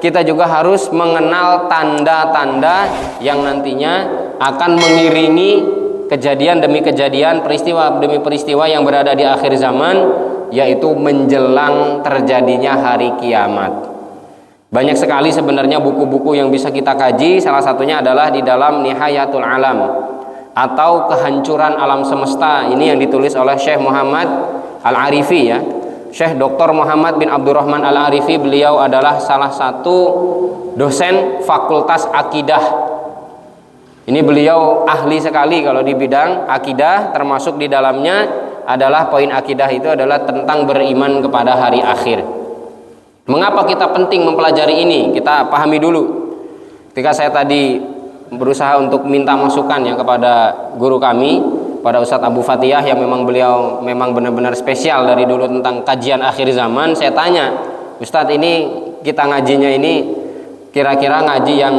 kita juga harus mengenal tanda-tanda yang nantinya akan mengiringi kejadian demi kejadian, peristiwa demi peristiwa yang berada di akhir zaman, yaitu menjelang terjadinya hari kiamat. Banyak sekali sebenarnya buku-buku yang bisa kita kaji. Salah satunya adalah di dalam Nihayatul Alam atau kehancuran alam semesta. Ini yang ditulis oleh Syekh Muhammad Al-Arifi ya. Syekh Dr. Muhammad bin Abdurrahman Al-Arifi, beliau adalah salah satu dosen Fakultas Akidah. Ini beliau ahli sekali kalau di bidang akidah, termasuk di dalamnya adalah poin akidah itu adalah tentang beriman kepada hari akhir. Mengapa kita penting mempelajari ini? Kita pahami dulu. Ketika saya tadi berusaha untuk minta masukan ya kepada guru kami, pada Ustadz Abu Fatihah yang beliau memang benar-benar spesial dari dulu tentang kajian akhir zaman, saya tanya, Ustadz, ini kita ngajinya ini kira-kira ngaji yang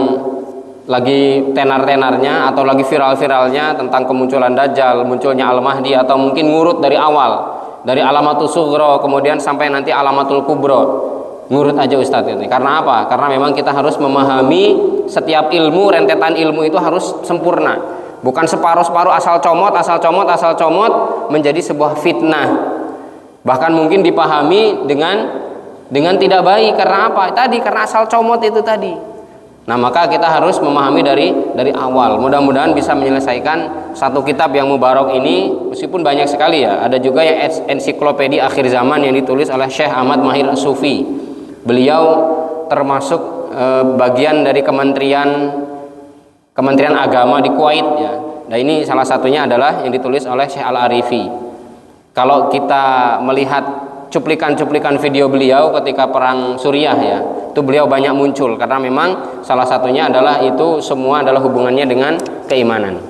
lagi tenar-tenarnya atau lagi viral-viralnya tentang kemunculan Dajjal, munculnya Al-Mahdi, atau mungkin ngurut dari awal, dari Alamatul Sughra kemudian sampai nanti Alamatul Kubra? Ngurut aja Ustadz ini. Karena apa? Karena memang kita harus memahami setiap ilmu, rentetan ilmu itu harus sempurna. Bukan separuh-separuh asal comot menjadi sebuah fitnah. Bahkan mungkin dipahami dengan tidak baik. Karena apa? Tadi karena asal comot itu tadi. Nah, maka kita harus memahami dari awal. Mudah-mudahan bisa menyelesaikan satu kitab yang mubarak ini, meskipun banyak sekali ya. Ada juga yang ensiklopedia akhir zaman yang ditulis oleh Syekh Ahmad Mahir As-Sufi. Beliau termasuk bagian dari Kementerian Agama di Kuwait ya. Nah, ini salah satunya adalah yang ditulis oleh Syekh Al-Arifi. Kalau kita melihat cuplikan-cuplikan video beliau ketika perang Suriah ya, itu beliau banyak muncul karena memang salah satunya adalah itu semua adalah hubungannya dengan keimanan.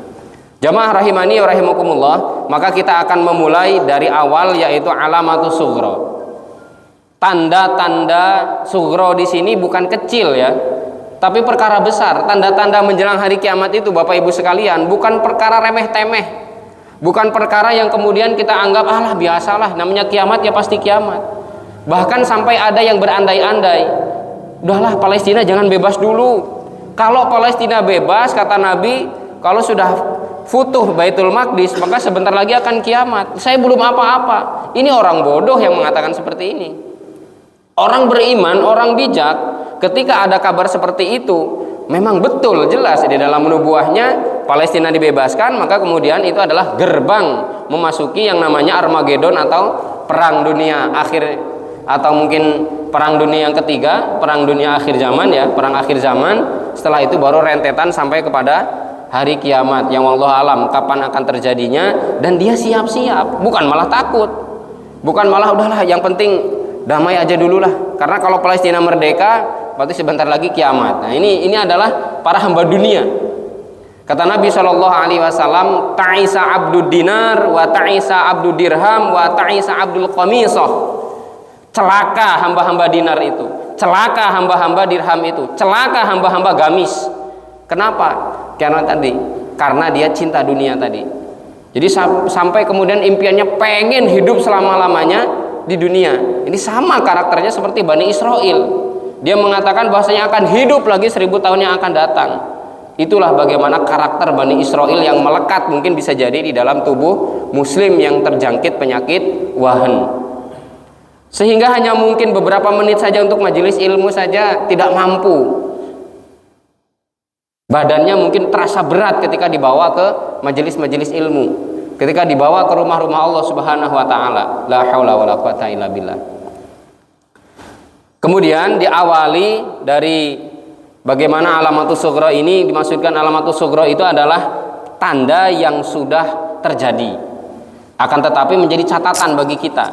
Jamaah rahimani wa rahimakumullah, maka kita akan memulai dari awal, yaitu alamatus sughra. Tanda-tanda sughra di sini bukan kecil ya, tapi perkara besar. Tanda-tanda menjelang hari kiamat itu Bapak Ibu sekalian bukan perkara remeh-temeh, bukan perkara yang kemudian kita anggap alah biasalah, namanya kiamat ya pasti kiamat. Bahkan sampai ada yang berandai-andai, udahlah Palestina jangan bebas dulu. Kalau Palestina bebas, kata Nabi, kalau sudah futuh Baitul Maqdis maka sebentar lagi akan kiamat. Saya belum apa-apa. Ini orang bodoh yang mengatakan seperti ini. Orang beriman, orang bijak, ketika ada kabar seperti itu, memang betul jelas di dalam nubuahnya Palestina dibebaskan, maka kemudian itu adalah gerbang memasuki yang namanya Armageddon atau perang dunia akhir, atau mungkin perang dunia yang ketiga, perang dunia akhir zaman ya, perang akhir zaman. Setelah itu baru rentetan sampai kepada hari kiamat yang wallahu alam kapan akan terjadinya, dan dia siap-siap, bukan malah takut, bukan malah udahlah yang penting damai aja dulu lah, karena kalau Palestina merdeka berarti sebentar lagi kiamat. Nah, ini adalah para hamba dunia. Kata Nabi SAW, ta'isa abdud dinar wa ta'isa abdud dirham wa ta'isa abdul qamisah. Celaka hamba-hamba dinar itu, celaka hamba-hamba dirham itu, celaka hamba-hamba gamis. Kenapa? Karena dia cinta dunia tadi. Jadi sampai kemudian impiannya pengen hidup selama-lamanya di dunia. Ini sama karakternya seperti Bani Israel. Dia mengatakan bahwasanya akan hidup lagi 1000 tahun yang akan datang. Itulah bagaimana karakter Bani Israel yang melekat mungkin bisa jadi di dalam tubuh muslim yang terjangkit penyakit wahan. Sehingga hanya mungkin beberapa menit saja untuk majelis ilmu saja tidak mampu. Badannya mungkin terasa berat ketika dibawa ke majelis-majelis ilmu. Ketika dibawa ke rumah-rumah Allah Subhanahu wa taala, la haula wala quwata illa billah. Kemudian diawali dari bagaimana alamatus sughra ini. Dimaksudkan alamatus sughra itu adalah tanda yang sudah terjadi, akan tetapi menjadi catatan bagi kita.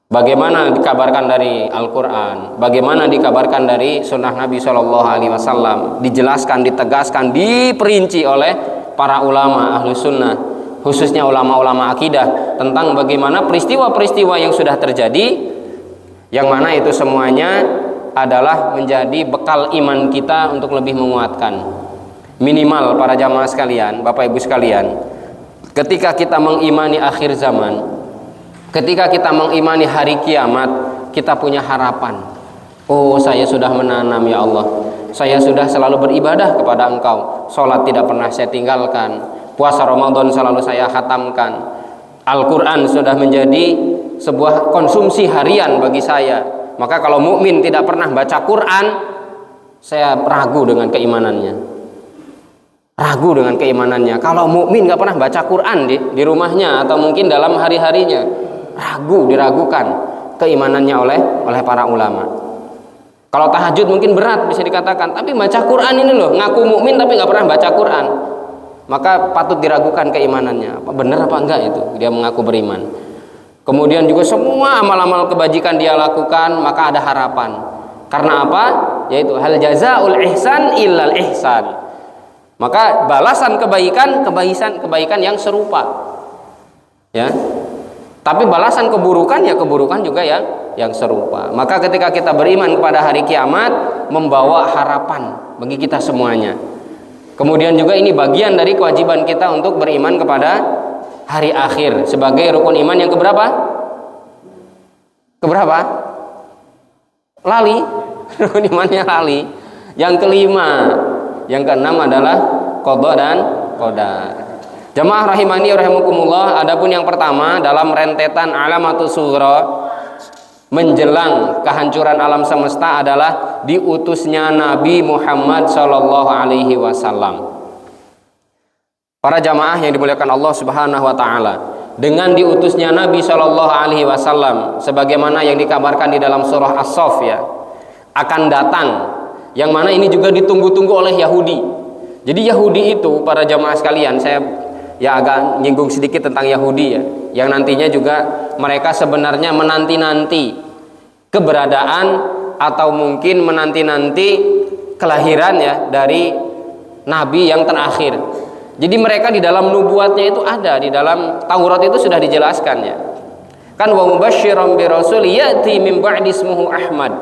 Bagaimana dikabarkan dari Al-Quran, bagaimana dikabarkan dari Sunnah Nabi SAW, dijelaskan, ditegaskan, diperinci oleh para ulama ahlu sunnah, khususnya ulama-ulama akidah, tentang bagaimana peristiwa-peristiwa yang sudah terjadi, yang mana itu semuanya adalah menjadi bekal iman kita untuk lebih menguatkan. Minimal para jamaah sekalian, Bapak Ibu sekalian, ketika kita mengimani akhir zaman, ketika kita mengimani hari kiamat, kita punya harapan. Oh, saya sudah menanam ya Allah. Saya sudah selalu beribadah kepada Engkau. Sholat tidak pernah saya tinggalkan. Puasa Ramadan selalu saya khatamkan. Al-Quran sudah menjadi sebuah konsumsi harian bagi saya. Maka kalau mukmin tidak pernah baca Quran, saya ragu dengan keimanannya. Ragu dengan keimanannya. Kalau mukmin nggak pernah baca Quran di rumahnya atau mungkin dalam hari-harinya, diragukan keimanannya oleh para ulama. Kalau tahajud mungkin berat bisa dikatakan, tapi baca Quran ini loh, ngaku mukmin tapi nggak pernah baca Quran, maka patut diragukan keimanannya. Apa benar apa enggak itu dia mengaku beriman? Kemudian juga semua amal-amal kebajikan dia lakukan, maka ada harapan. Karena apa? Yaitu hal jazaul ihsan illal ihsan. Maka balasan kebaikan yang serupa. Ya. Tapi balasan keburukan juga yang serupa. Maka ketika kita beriman kepada hari kiamat, membawa harapan bagi kita semuanya. Kemudian juga ini bagian dari kewajiban kita untuk beriman kepada hari akhir sebagai rukun iman yang keberapa? Lali. Rukun imannya lali. Yang kelima, yang keenam adalah qada dan qadar. Jamaah rahimani rahimakumullah, adapun yang pertama dalam rentetan alamatus sughra menjelang kehancuran alam semesta adalah diutusnya Nabi Muhammad Shallallahu Alaihi Wasallam. Para jamaah yang dimuliakan Allah Subhanahu Wa Taala, dengan diutusnya Nabi Shallallahu Alaihi Wasallam, sebagaimana yang dikabarkan di dalam surah As-Saff ya, akan datang, yang mana ini juga ditunggu-tunggu oleh Yahudi. Jadi Yahudi itu, para jamaah sekalian, saya ya agak nyinggung sedikit tentang Yahudi ya, yang nantinya juga mereka sebenarnya menanti-nanti keberadaan atau mungkin menanti-nanti kelahiran ya dari Nabi yang terakhir. Jadi mereka di dalam nubuatnya itu ada, di dalam Taurat itu sudah dijelaskan ya. Kan wa mubasysyiran bi rasul ya'ti min ba'di ismuhu Ahmad.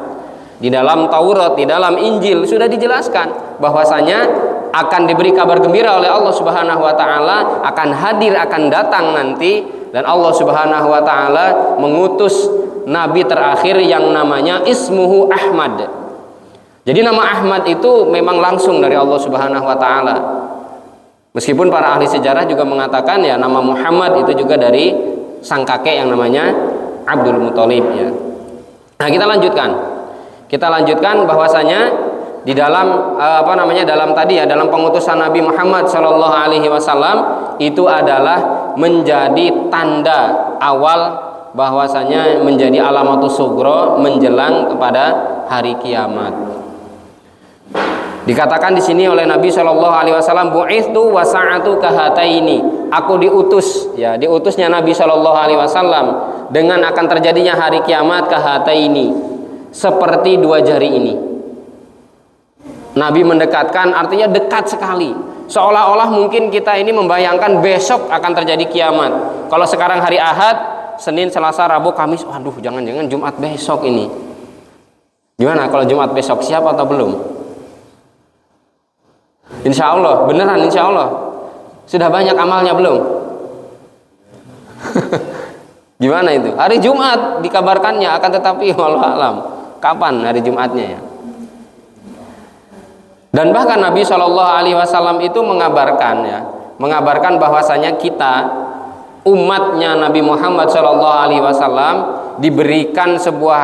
Di dalam Taurat, di dalam Injil sudah dijelaskan bahwasanya akan diberi kabar gembira oleh Allah Subhanahu wa taala, akan hadir, akan datang nanti, dan Allah Subhanahu wa taala mengutus nabi terakhir yang namanya ismuhu Ahmad. Jadi nama Ahmad itu memang langsung dari Allah Subhanahu wa taala. Meskipun para ahli sejarah juga mengatakan ya nama Muhammad itu juga dari sang kakek yang namanya Abdul Muthalib ya. Nah, kita lanjutkan bahwasanya di dalam dalam pengutusan Nabi Muhammad Shallallahu Alaihi Wasallam itu adalah menjadi tanda awal bahwasanya menjadi alamatus sughra menjelang kepada hari kiamat. Dikatakan di sini oleh Nabi Shallallahu Alaihi Wasallam, bu'itsu wa sa'atu kahataini. Aku diutus, ya diutusnya Nabi Shallallahu Alaihi Wasallam dengan akan terjadinya hari kiamat kahataini, seperti dua jari ini. Nabi mendekatkan artinya dekat sekali. Seolah-olah mungkin kita ini membayangkan besok akan terjadi kiamat. Kalau sekarang hari Ahad, Senin, Selasa, Rabu, Kamis, waduh jangan-jangan Jumat besok ini. Gimana kalau Jumat besok, siap atau belum? Insya Allah, beneran insya Allah. Sudah banyak amalnya belum? Gimana itu? Hari Jumat dikabarkannya, akan tetapi wallahu alam kapan hari Jumatnya ya? Dan bahkan Nabi Shallallahu Alaihi Wasallam itu mengabarkan bahwasanya kita umatnya Nabi Muhammad Shallallahu Alaihi Wasallam diberikan sebuah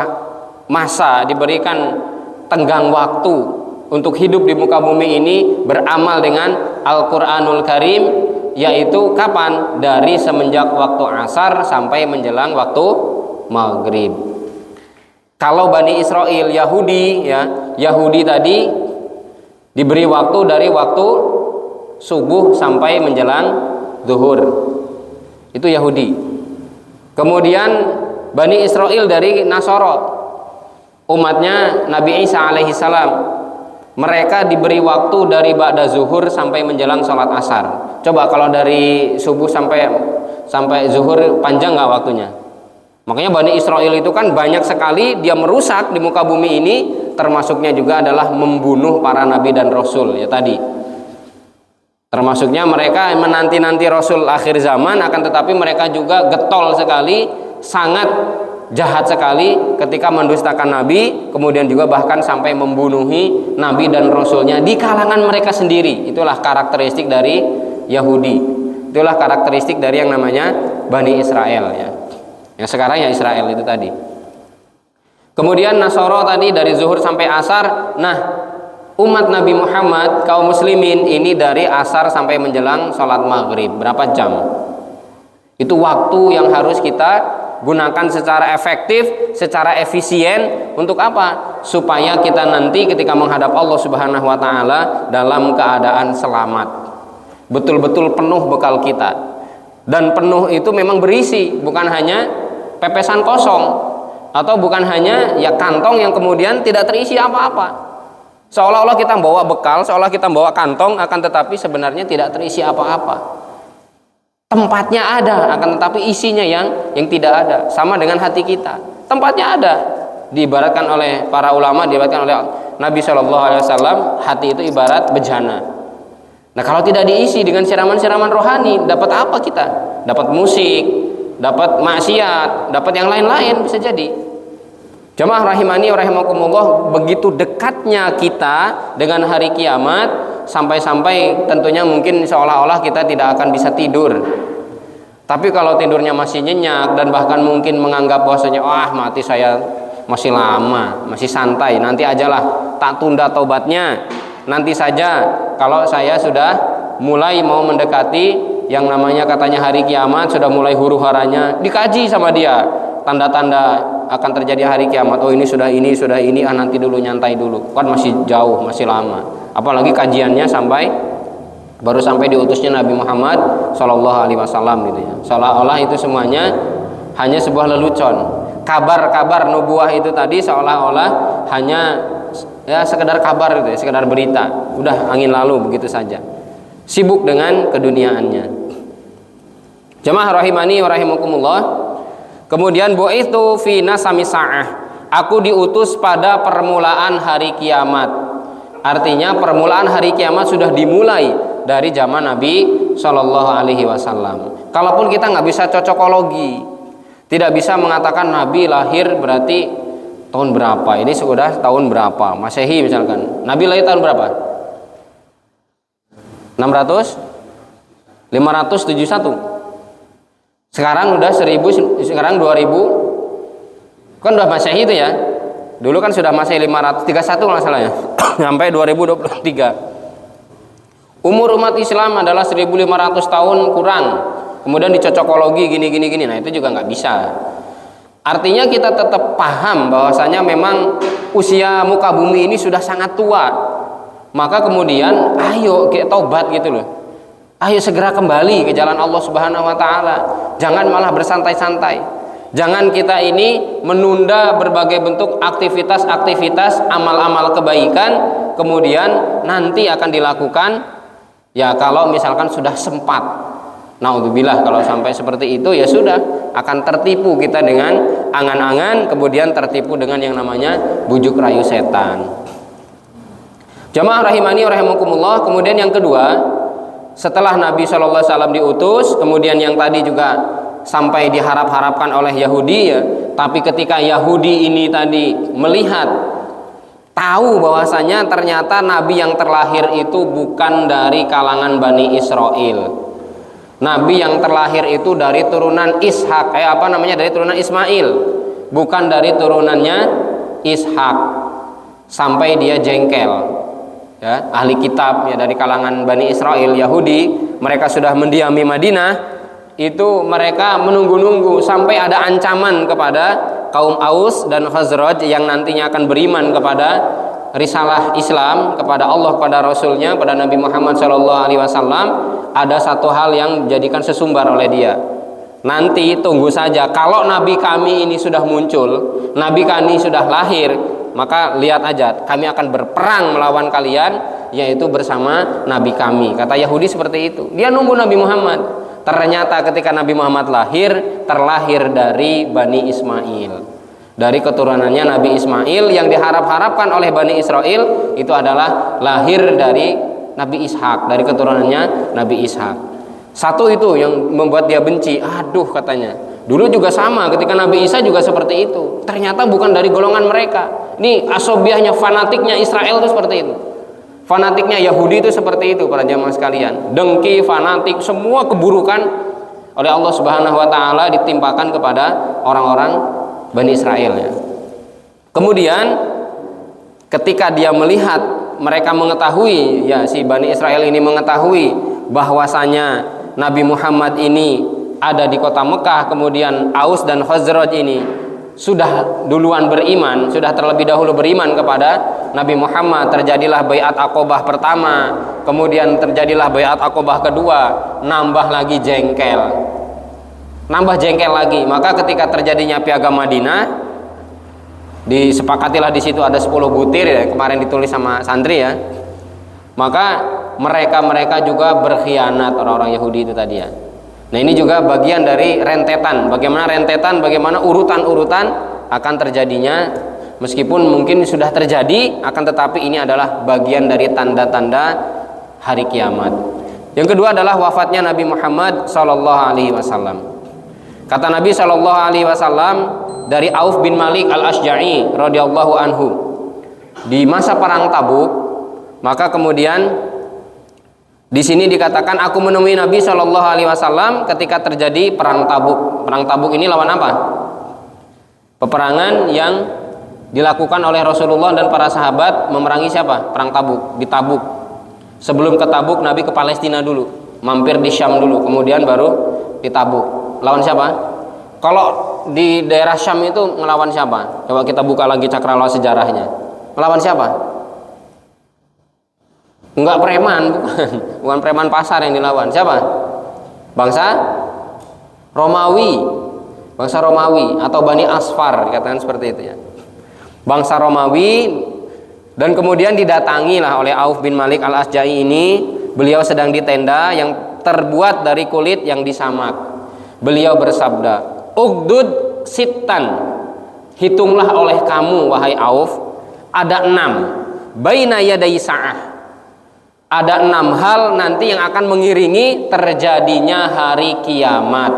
masa, diberikan tenggang waktu untuk hidup di muka bumi ini beramal dengan Al-Quranul Karim, yaitu kapan? Dari semenjak waktu asar sampai menjelang waktu maghrib. Kalau Bani Israel Yahudi tadi diberi waktu dari waktu subuh sampai menjelang zuhur, itu Yahudi. Kemudian Bani Israel dari Nasara, umatnya Nabi Isa alaihi salam, mereka diberi waktu dari ba'da zuhur sampai menjelang sholat asar. Coba kalau dari subuh sampai zuhur panjang nggak waktunya? Makanya Bani Israel itu kan banyak sekali dia merusak di muka bumi ini, termasuknya juga adalah membunuh para nabi dan rasul ya tadi. Termasuknya mereka menanti-nanti rasul akhir zaman, akan tetapi mereka juga getol sekali, sangat jahat sekali ketika mendustakan Nabi, kemudian juga bahkan sampai membunuhi Nabi dan Rasulnya di kalangan mereka sendiri. Itulah karakteristik dari Yahudi, itulah karakteristik dari yang namanya Bani Israel ya. Yang sekarang ya Israel itu tadi. Kemudian Nasoro tadi dari zuhur sampai asar. Nah, umat Nabi Muhammad kaum muslimin ini dari asar sampai menjelang sholat maghrib. Berapa jam? Itu waktu yang harus kita gunakan secara efektif, secara efisien. Untuk apa? Supaya kita nanti ketika menghadap Allah Subhanahu wa taala dalam keadaan selamat. Betul-betul penuh bekal kita. Dan penuh itu memang berisi, bukan hanya pepesan kosong, atau bukan hanya ya kantong yang kemudian tidak terisi apa-apa. Seolah-olah kita bawa bekal, seolah kita bawa kantong, akan tetapi sebenarnya tidak terisi apa-apa. Tempatnya ada, akan tetapi isinya yang tidak ada. Sama dengan hati kita, tempatnya ada. Diibaratkan oleh para ulama, diibaratkan oleh Nabi SAW, hati itu ibarat bejana. Nah, kalau tidak diisi dengan siraman-siraman rohani, dapat apa kita? Dapat musik, dapat maksiat, dapat yang lain-lain bisa jadi. Jamaah rahimani wa rahimakumullah, begitu dekatnya kita dengan hari kiamat, sampai-sampai tentunya mungkin seolah-olah kita tidak akan bisa tidur. Tapi kalau tidurnya masih nyenyak dan bahkan mungkin menganggap bahwasanya mati saya masih lama, masih santai, nanti ajalah tak tunda taubatnya. Nanti saja kalau saya sudah mulai mau mendekati yang namanya katanya hari kiamat, sudah mulai huru-haranya dikaji sama dia tanda-tanda akan terjadi hari kiamat. Oh ini sudah ini, nanti dulu, nyantai dulu, kan masih jauh, masih lama. Apalagi kajiannya baru sampai diutusnya Nabi Muhammad SAW gitu ya. Seolah-olah itu semuanya hanya sebuah lelucon. Kabar-kabar nubuah itu tadi seolah-olah hanya ya sekedar kabar gitu ya, sekedar berita. Udah angin lalu begitu saja. Sibuk dengan keduniaannya. Jamaah rahimani wa rahimakumullah. Kemudian bu'itsu fi nasami sa'ah. Aku diutus pada permulaan hari kiamat. Artinya permulaan hari kiamat sudah dimulai dari zaman Nabi Shallallahu Alaihi Wasallam. Kalaupun kita nggak bisa cocokologi, tidak bisa mengatakan Nabi lahir berarti tahun berapa. Ini sudah tahun berapa? Masehi misalkan. Nabi lahir tahun berapa? 571. Sekarang udah 1000, sekarang 2000. Kan udah Masehi itu ya. Dulu kan sudah Masehi 531 kalau salah ya. Sampai 2023. Umur umat Islam adalah 1500 tahun kurang. Kemudian dicocokologi gini. Nah, itu juga nggak bisa. Artinya kita tetap paham bahwasanya memang usia muka bumi ini sudah sangat tua. Maka kemudian ayo kita taubat gitu loh. Ayo segera kembali ke jalan Allah Subhanahu wa taala. Jangan malah bersantai-santai. Jangan kita ini menunda berbagai bentuk aktivitas-aktivitas amal-amal kebaikan, kemudian nanti akan dilakukan ya kalau misalkan sudah sempat. Naudzubillah, kalau sampai seperti itu ya sudah akan tertipu kita dengan angan-angan, kemudian tertipu dengan yang namanya bujuk rayu setan. Jamaah rahimani wa rahimakumullah. Kemudian yang kedua, setelah Nabi SAW diutus, kemudian yang tadi juga sampai diharap-harapkan oleh Yahudi ya, tapi ketika Yahudi ini tadi melihat, tahu bahwasanya ternyata Nabi yang terlahir itu bukan dari kalangan Bani Israel. Nabi yang terlahir itu dari turunan Ishak, dari turunan Ismail, bukan dari turunannya Ishak. Sampai dia jengkel. Ya, ahli kitab ya dari kalangan Bani Israel Yahudi, mereka sudah mendiami Madinah, itu mereka menunggu-nunggu sampai ada ancaman kepada kaum Aus dan Khazraj yang nantinya akan beriman kepada risalah Islam, kepada Allah, kepada Rasulnya, pada Nabi Muhammad SAW. Ada satu hal yang dijadikan sesumbar oleh dia. Nanti tunggu saja, kalau Nabi kami ini sudah muncul, Nabi kami sudah lahir, maka lihat aja, kami akan berperang melawan kalian, yaitu bersama Nabi kami. Kata Yahudi seperti itu. Dia nunggu Nabi Muhammad. Ternyata ketika Nabi Muhammad lahir, terlahir dari Bani Ismail. Dari keturunannya Nabi Ismail, yang diharap-harapkan oleh Bani Israel itu adalah lahir dari Nabi Ishak, dari keturunannya Nabi Ishak. Satu itu yang membuat dia benci. Aduh katanya, Dulu juga sama, ketika Nabi Isa juga seperti itu. Ternyata bukan dari golongan mereka. Ini asobiahnya, fanatiknya Israel itu seperti itu. Fanatiknya Yahudi itu seperti itu, para jamaah sekalian. Dengki, fanatik, semua keburukan oleh Allah Subhanahu wa taala ditimpakan kepada orang-orang Bani Israel ya. Kemudian ketika dia melihat, mereka mengetahui ya, si Bani Israel ini mengetahui bahwasanya Nabi Muhammad ini ada di kota Mekah, kemudian Aus dan Khazraj ini sudah duluan beriman, sudah terlebih dahulu beriman kepada Nabi Muhammad. Terjadilah Baiat Aqobah pertama, kemudian terjadilah Baiat Aqobah kedua, nambah lagi jengkel lagi. Maka ketika terjadinya Piagam Madinah, disepakatilah di situ ada 10 butir ya, kemarin ditulis sama santri ya. Maka mereka juga berkhianat, orang-orang Yahudi itu tadi ya. Nah, ini juga bagian dari rentetan, bagaimana urutan-urutan akan terjadinya, meskipun mungkin sudah terjadi, akan tetapi ini adalah bagian dari tanda-tanda hari kiamat. Yang kedua adalah wafatnya Nabi Muhammad SAW. Kata Nabi SAW dari Auf bin Malik al-Ashja'i radhiyallahu anhu, di masa perang Tabuk, maka kemudian di sini dikatakan, aku menemui Nabi SAW ketika terjadi perang Tabuk. Perang Tabuk ini lawan apa? Peperangan yang dilakukan oleh Rasulullah dan para sahabat memerangi siapa? Perang Tabuk, di Tabuk. Sebelum ke Tabuk, Nabi ke Palestina dulu, mampir di Syam dulu, kemudian baru di Tabuk. Lawan siapa? Kalau di daerah Syam itu melawan siapa? Coba kita buka lagi cakrawala sejarahnya. Melawan siapa? Enggak preman, bukan preman pasar yang dilawan. Siapa? Bangsa Romawi atau Bani Asfar, dikatakan seperti itu ya. Bangsa Romawi, dan kemudian didatangi lah oleh Auf bin Malik al-Asja'i ini. Beliau sedang di tenda yang terbuat dari kulit yang disamak. Beliau bersabda, "Ugdud sittan." Hitunglah oleh kamu wahai Auf, ada 6 baina yaday sa'ah. Ada 6 hal nanti yang akan mengiringi terjadinya hari kiamat.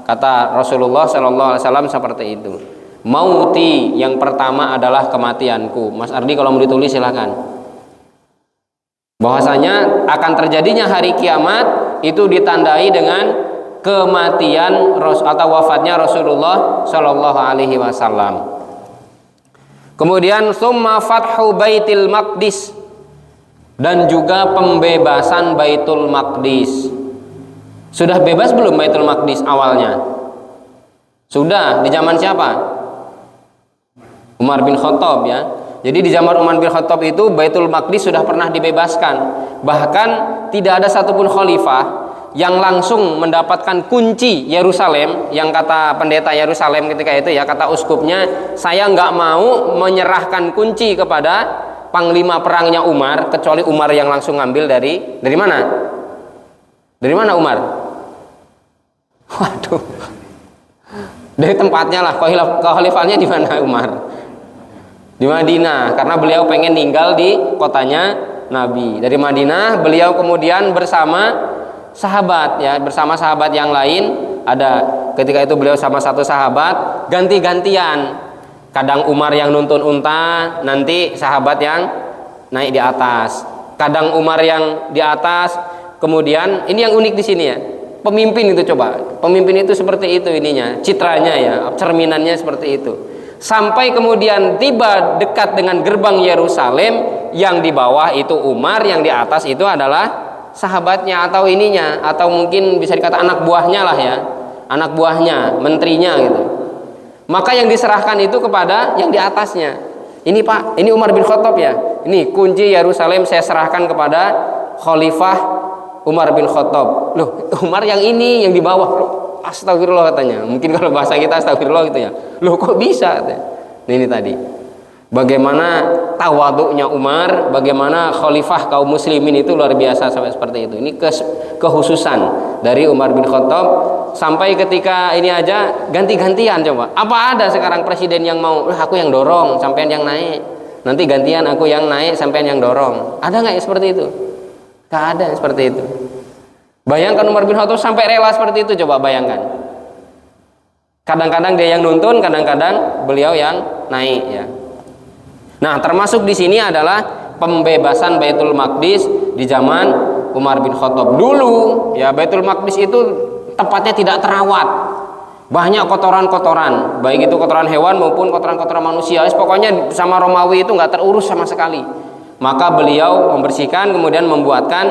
Kata Rasulullah SAW seperti itu. Mauti, yang pertama adalah kematianku. Mas Ardi kalau mau ditulis silakan. Bahwasanya akan terjadinya hari kiamat itu ditandai dengan kematian atau wafatnya Rasulullah SAW. Kemudian summa fathu Baitul Maqdis, dan juga pembebasan Baitul Maqdis. Sudah bebas belum Baitul Maqdis awalnya? Sudah, di zaman siapa? Umar bin Khattab ya. Jadi di zaman Umar bin Khattab itu Baitul Maqdis sudah pernah dibebaskan. Bahkan tidak ada satupun khalifah yang langsung mendapatkan kunci Yerusalem. Yang kata pendeta Yerusalem ketika itu ya, kata uskupnya, saya nggak mau menyerahkan kunci kepada panglima perangnya Umar, kecuali Umar yang langsung ngambil dari mana? Dari mana Umar? Waduh, dari tempatnya lah. Khalifahnya di mana Umar? Di Madinah, karena beliau pengen tinggal di kotanya Nabi. Dari Madinah beliau kemudian bersama sahabat ya, bersama sahabat yang lain. Ada ketika itu beliau sama satu sahabat, ganti-gantian. Kadang Umar yang nuntun unta, nanti sahabat yang naik di atas. Kadang Umar yang di atas, kemudian ini yang unik di sini ya. Pemimpin itu coba, pemimpin itu seperti itu ininya, citranya ya, cerminannya seperti itu. Sampai kemudian tiba dekat dengan gerbang Yerusalem, yang di bawah itu Umar, yang di atas itu adalah sahabatnya atau ininya, atau mungkin bisa dikata anak buahnya lah ya, anak buahnya, menterinya gitu. Maka yang diserahkan itu kepada yang di atasnya. Ini Pak, ini Umar bin Khattab ya. Ini kunci Yerusalem saya serahkan kepada Khalifah Umar bin Khattab. Loh, Umar yang ini, yang di bawah. Loh, astagfirullah katanya. Mungkin kalau bahasa kita astagfirullah gitu ya. Loh kok bisa? Nah, ini tadi. Bagaimana tawaduknya Umar, bagaimana khalifah kaum muslimin itu luar biasa sampai seperti itu. Ini kehususan dari Umar bin Khattab. Sampai ketika ini aja ganti-gantian coba. Apa ada sekarang presiden yang mau, aku yang dorong, sampean yang naik. Nanti gantian aku yang naik, sampean yang dorong. Ada nggak seperti itu? Nggak ada seperti itu. Bayangkan Umar bin Khattab sampai rela seperti itu, coba bayangkan. Kadang-kadang dia yang nuntun, kadang-kadang beliau yang naik ya. Nah, termasuk di sini adalah pembebasan Baitul Maqdis di zaman Umar bin Khattab. Dulu ya Baitul Maqdis itu tempatnya tidak terawat. Banyak kotoran-kotoran, baik itu kotoran hewan maupun kotoran-kotoran manusia. Pokoknya sama Romawi itu nggak terurus sama sekali. Maka beliau membersihkan, kemudian membuatkan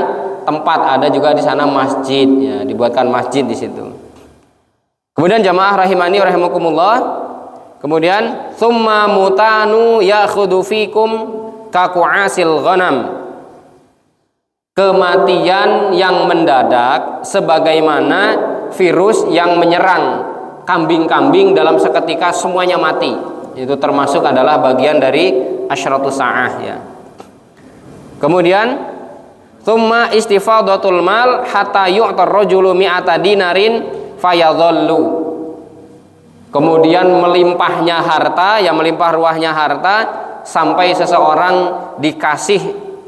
tempat, ada juga di sana masjid ya, dibuatkan masjid di situ. Kemudian jamaah rahimani rahimakumullah, kemudian summa mutanu ya'khudhu fikum kaqu'asil ghanam. Kematian yang mendadak sebagaimana virus yang menyerang kambing-kambing dalam seketika semuanya mati. Itu termasuk adalah bagian dari asyratus sa'ah ya. Kemudian summa istifadatul mal hatta yu'tar rajulu mi'ata dinarin fayadhallu. Kemudian melimpahnya harta, ya melimpah ruahnya harta sampai seseorang dikasih,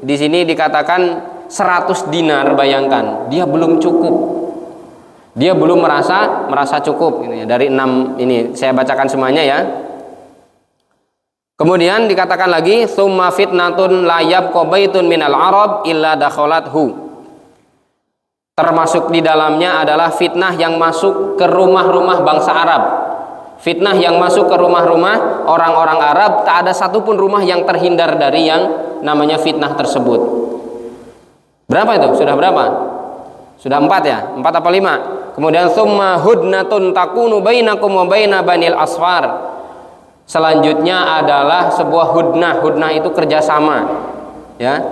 di sini dikatakan 100 dinar, bayangkan dia belum cukup, dia belum merasa cukup gitu ya. Dari 6 ini saya bacakan semuanya ya. Kemudian dikatakan lagi summa fitnatun la yabqa baitun minal arab illa dakhalathu. Termasuk di dalamnya adalah fitnah yang masuk ke rumah-rumah bangsa Arab. Fitnah yang masuk ke rumah-rumah orang-orang Arab, tak ada satupun rumah yang terhindar dari yang namanya fitnah tersebut. Berapa itu? Sudah berapa? Sudah 4 ya? 4 apa 5? Kemudian summa hudnatun takunu bainakum wa baina banil asfar. Selanjutnya adalah sebuah hudnah. Hudnah itu kerjasama ya,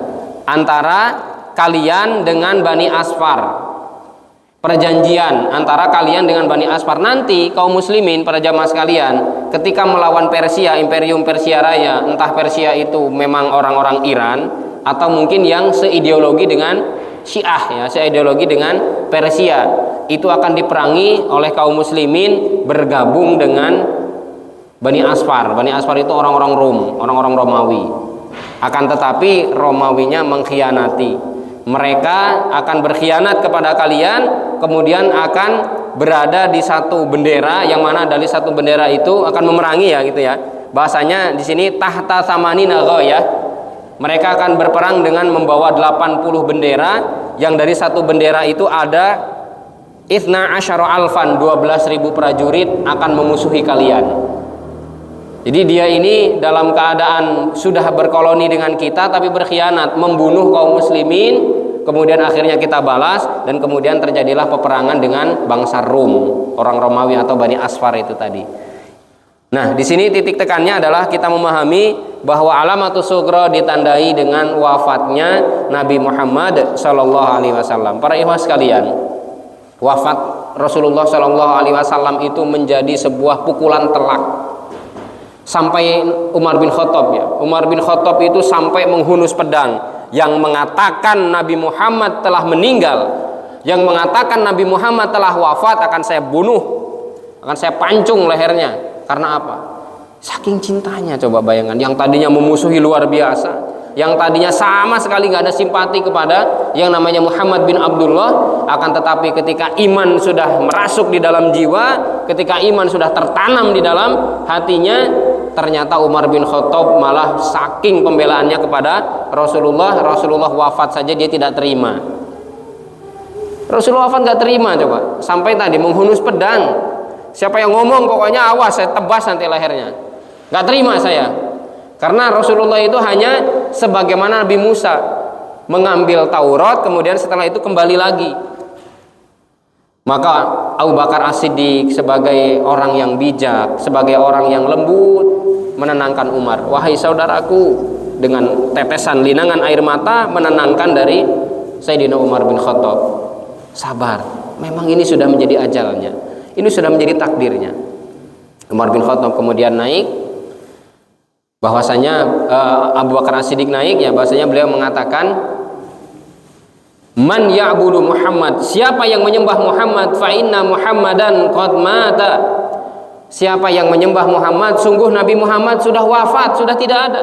antara kalian dengan Bani Asfar, perjanjian antara kalian dengan Bani Asfar. Nanti kaum muslimin, para jamaah sekalian, ketika melawan Persia, Imperium Persia Raya, entah Persia itu memang orang-orang Iran atau mungkin yang seideologi dengan Syiah ya, seideologi dengan Persia, itu akan diperangi oleh kaum muslimin bergabung dengan Bani Asfar. Bani Asfar itu orang-orang Rom, orang-orang Romawi. Akan tetapi Romawinya mengkhianati. Mereka akan berkhianat kepada kalian, kemudian akan berada di satu bendera, yang mana dari satu bendera itu akan memerangi ya gitu ya. Bahasanya di sini tahta samanina ghayah. Mereka akan berperang dengan membawa 80 bendera, yang dari satu bendera itu ada Ithna asyara alfan, 12.000 prajurit akan memusuhi kalian. Jadi dia ini dalam keadaan sudah berkoloni dengan kita tapi berkhianat, membunuh kaum muslimin, kemudian akhirnya kita balas, dan kemudian terjadilah peperangan dengan bangsa Rom, orang Romawi atau Bani Asfar itu tadi. Nah, di sini titik tekannya adalah kita memahami bahwa alamatus sughra ditandai dengan wafatnya Nabi Muhammad sallallahu alaihi wasallam. Para ikhwah sekalian, wafat Rasulullah sallallahu alaihi wasallam itu menjadi sebuah pukulan telak. Sampai Umar bin Khattab ya. Umar bin Khattab itu sampai menghunus pedang yang mengatakan Nabi Muhammad telah meninggal, yang mengatakan Nabi Muhammad telah wafat, akan saya bunuh, akan saya pancung lehernya. Karena apa? Saking cintanya, coba bayangkan, yang tadinya memusuhi luar biasa, yang tadinya sama sekali nggak ada simpati kepada yang namanya Muhammad bin Abdullah, akan tetapi ketika iman sudah merasuk di dalam jiwa, ketika iman sudah tertanam di dalam hatinya, ternyata Umar bin Khattab malah saking pembelaannya kepada Rasulullah, Rasulullah wafat saja dia tidak terima. Rasulullah wafat nggak terima, coba, sampai tadi menghunus pedang. Siapa yang ngomong pokoknya awas, saya tebas nanti lehernya. Nggak terima saya. Karena Rasulullah itu hanya sebagaimana Nabi Musa mengambil Taurat, kemudian setelah itu kembali lagi. Maka Abu Bakar As-Siddiq sebagai orang yang bijak, sebagai orang yang lembut, menenangkan Umar. Wahai saudaraku, dengan tetesan linangan air mata menenangkan dari Sayyidina Umar bin Khattab. Sabar, memang ini sudah menjadi ajalnya, ini sudah menjadi takdirnya. Umar bin Khattab kemudian naik, bahwasanya Abu Bakar As-Siddiq naik ya, bahwasanya beliau mengatakan, man ya'budu Muhammad, siapa yang menyembah Muhammad, fa inna Muhammadan qad mata, siapa yang menyembah Muhammad, sungguh Nabi Muhammad sudah wafat, sudah tidak ada.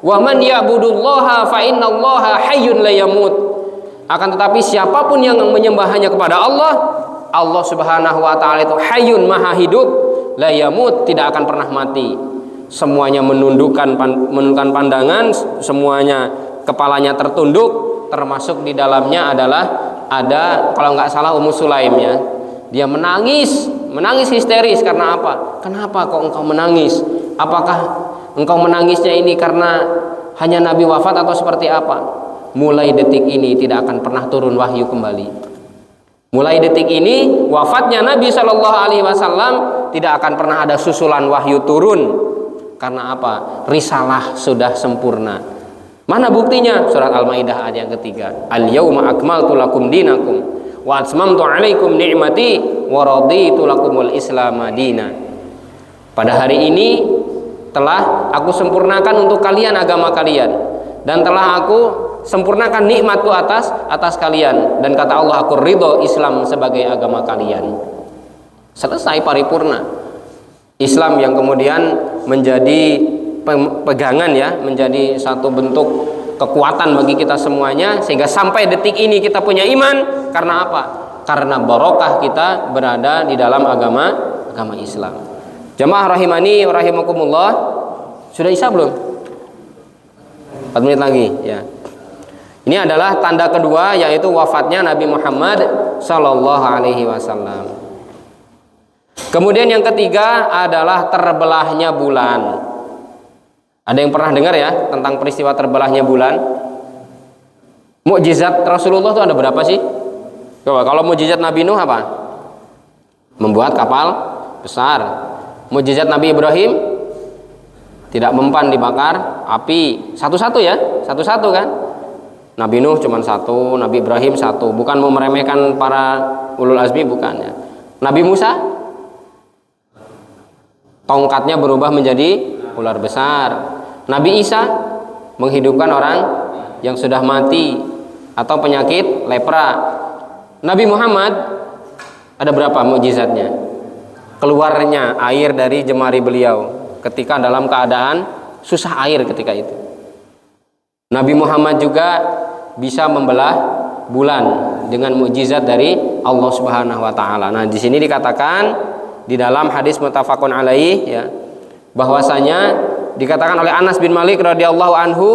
Wa man ya'budullaha fa innallaha hayyun la yamut, akan tetapi siapapun yang menyembah hanya kepada Allah, Allah Subhanahu wa taala itu hayyun maha hidup, la yamut, tidak akan pernah mati. Semuanya menundukkan pandangan, semuanya kepalanya tertunduk, termasuk di dalamnya adalah ada, kalau nggak salah, Ummu Sulaim ya. Dia menangis histeris. Karena apa? Kenapa kok engkau menangis? Apakah engkau menangisnya ini karena hanya Nabi wafat atau seperti apa? Mulai detik ini tidak akan pernah turun wahyu kembali. Mulai detik ini wafatnya Nabi Shallallahu Alaihi Wasallam tidak akan pernah ada susulan wahyu turun. Karena apa? Risalah sudah sempurna. Mana buktinya? Surat Al-Maidah ayat yang ketiga. Al-yauma akmaltu lakum dinakum wa atmamtu alaikum ni'mati wa raditu lakumul Islam madina. Pada hari ini telah aku sempurnakan untuk kalian agama kalian, dan telah aku sempurnakan nikmatku atas kalian, dan kata Allah, aku ridho Islam sebagai agama kalian. Selesai, paripurna. Islam yang kemudian menjadi pegangan ya, menjadi satu bentuk kekuatan bagi kita semuanya, sehingga sampai detik ini kita punya iman. Karena apa? Karena barokah kita berada di dalam agama Islam. Jamaah rahimani rahimakumullah. Sudah isya belum? 4 menit lagi ya. Ini adalah tanda kedua, yaitu wafatnya Nabi Muhammad Sallallahu Alaihi Wasallam. Kemudian yang ketiga adalah terbelahnya bulan. Ada yang pernah dengar ya tentang peristiwa terbelahnya bulan? Mukjizat Rasulullah itu ada berapa sih? Coba, kalau mukjizat Nabi Nuh apa? Membuat kapal besar. Mukjizat Nabi Ibrahim tidak mempan dibakar api. Satu-satu ya, satu-satu kan? Nabi Nuh cuma satu, Nabi Ibrahim satu. Bukan mau meremehkan para ulul azmi, bukan ya. Nabi Musa, tongkatnya berubah menjadi ular besar. Nabi Isa menghidupkan orang yang sudah mati atau penyakit lepra. Nabi Muhammad ada berapa mukjizatnya? Keluarnya air dari jemari beliau ketika dalam keadaan susah air ketika itu. Nabi Muhammad juga bisa membelah bulan dengan mukjizat dari Allah Subhanahu wa taala. Nah, di sini dikatakan di dalam hadis muttafaqun alaih ya, bahwasanya dikatakan oleh Anas bin Malik radhiyallahu anhu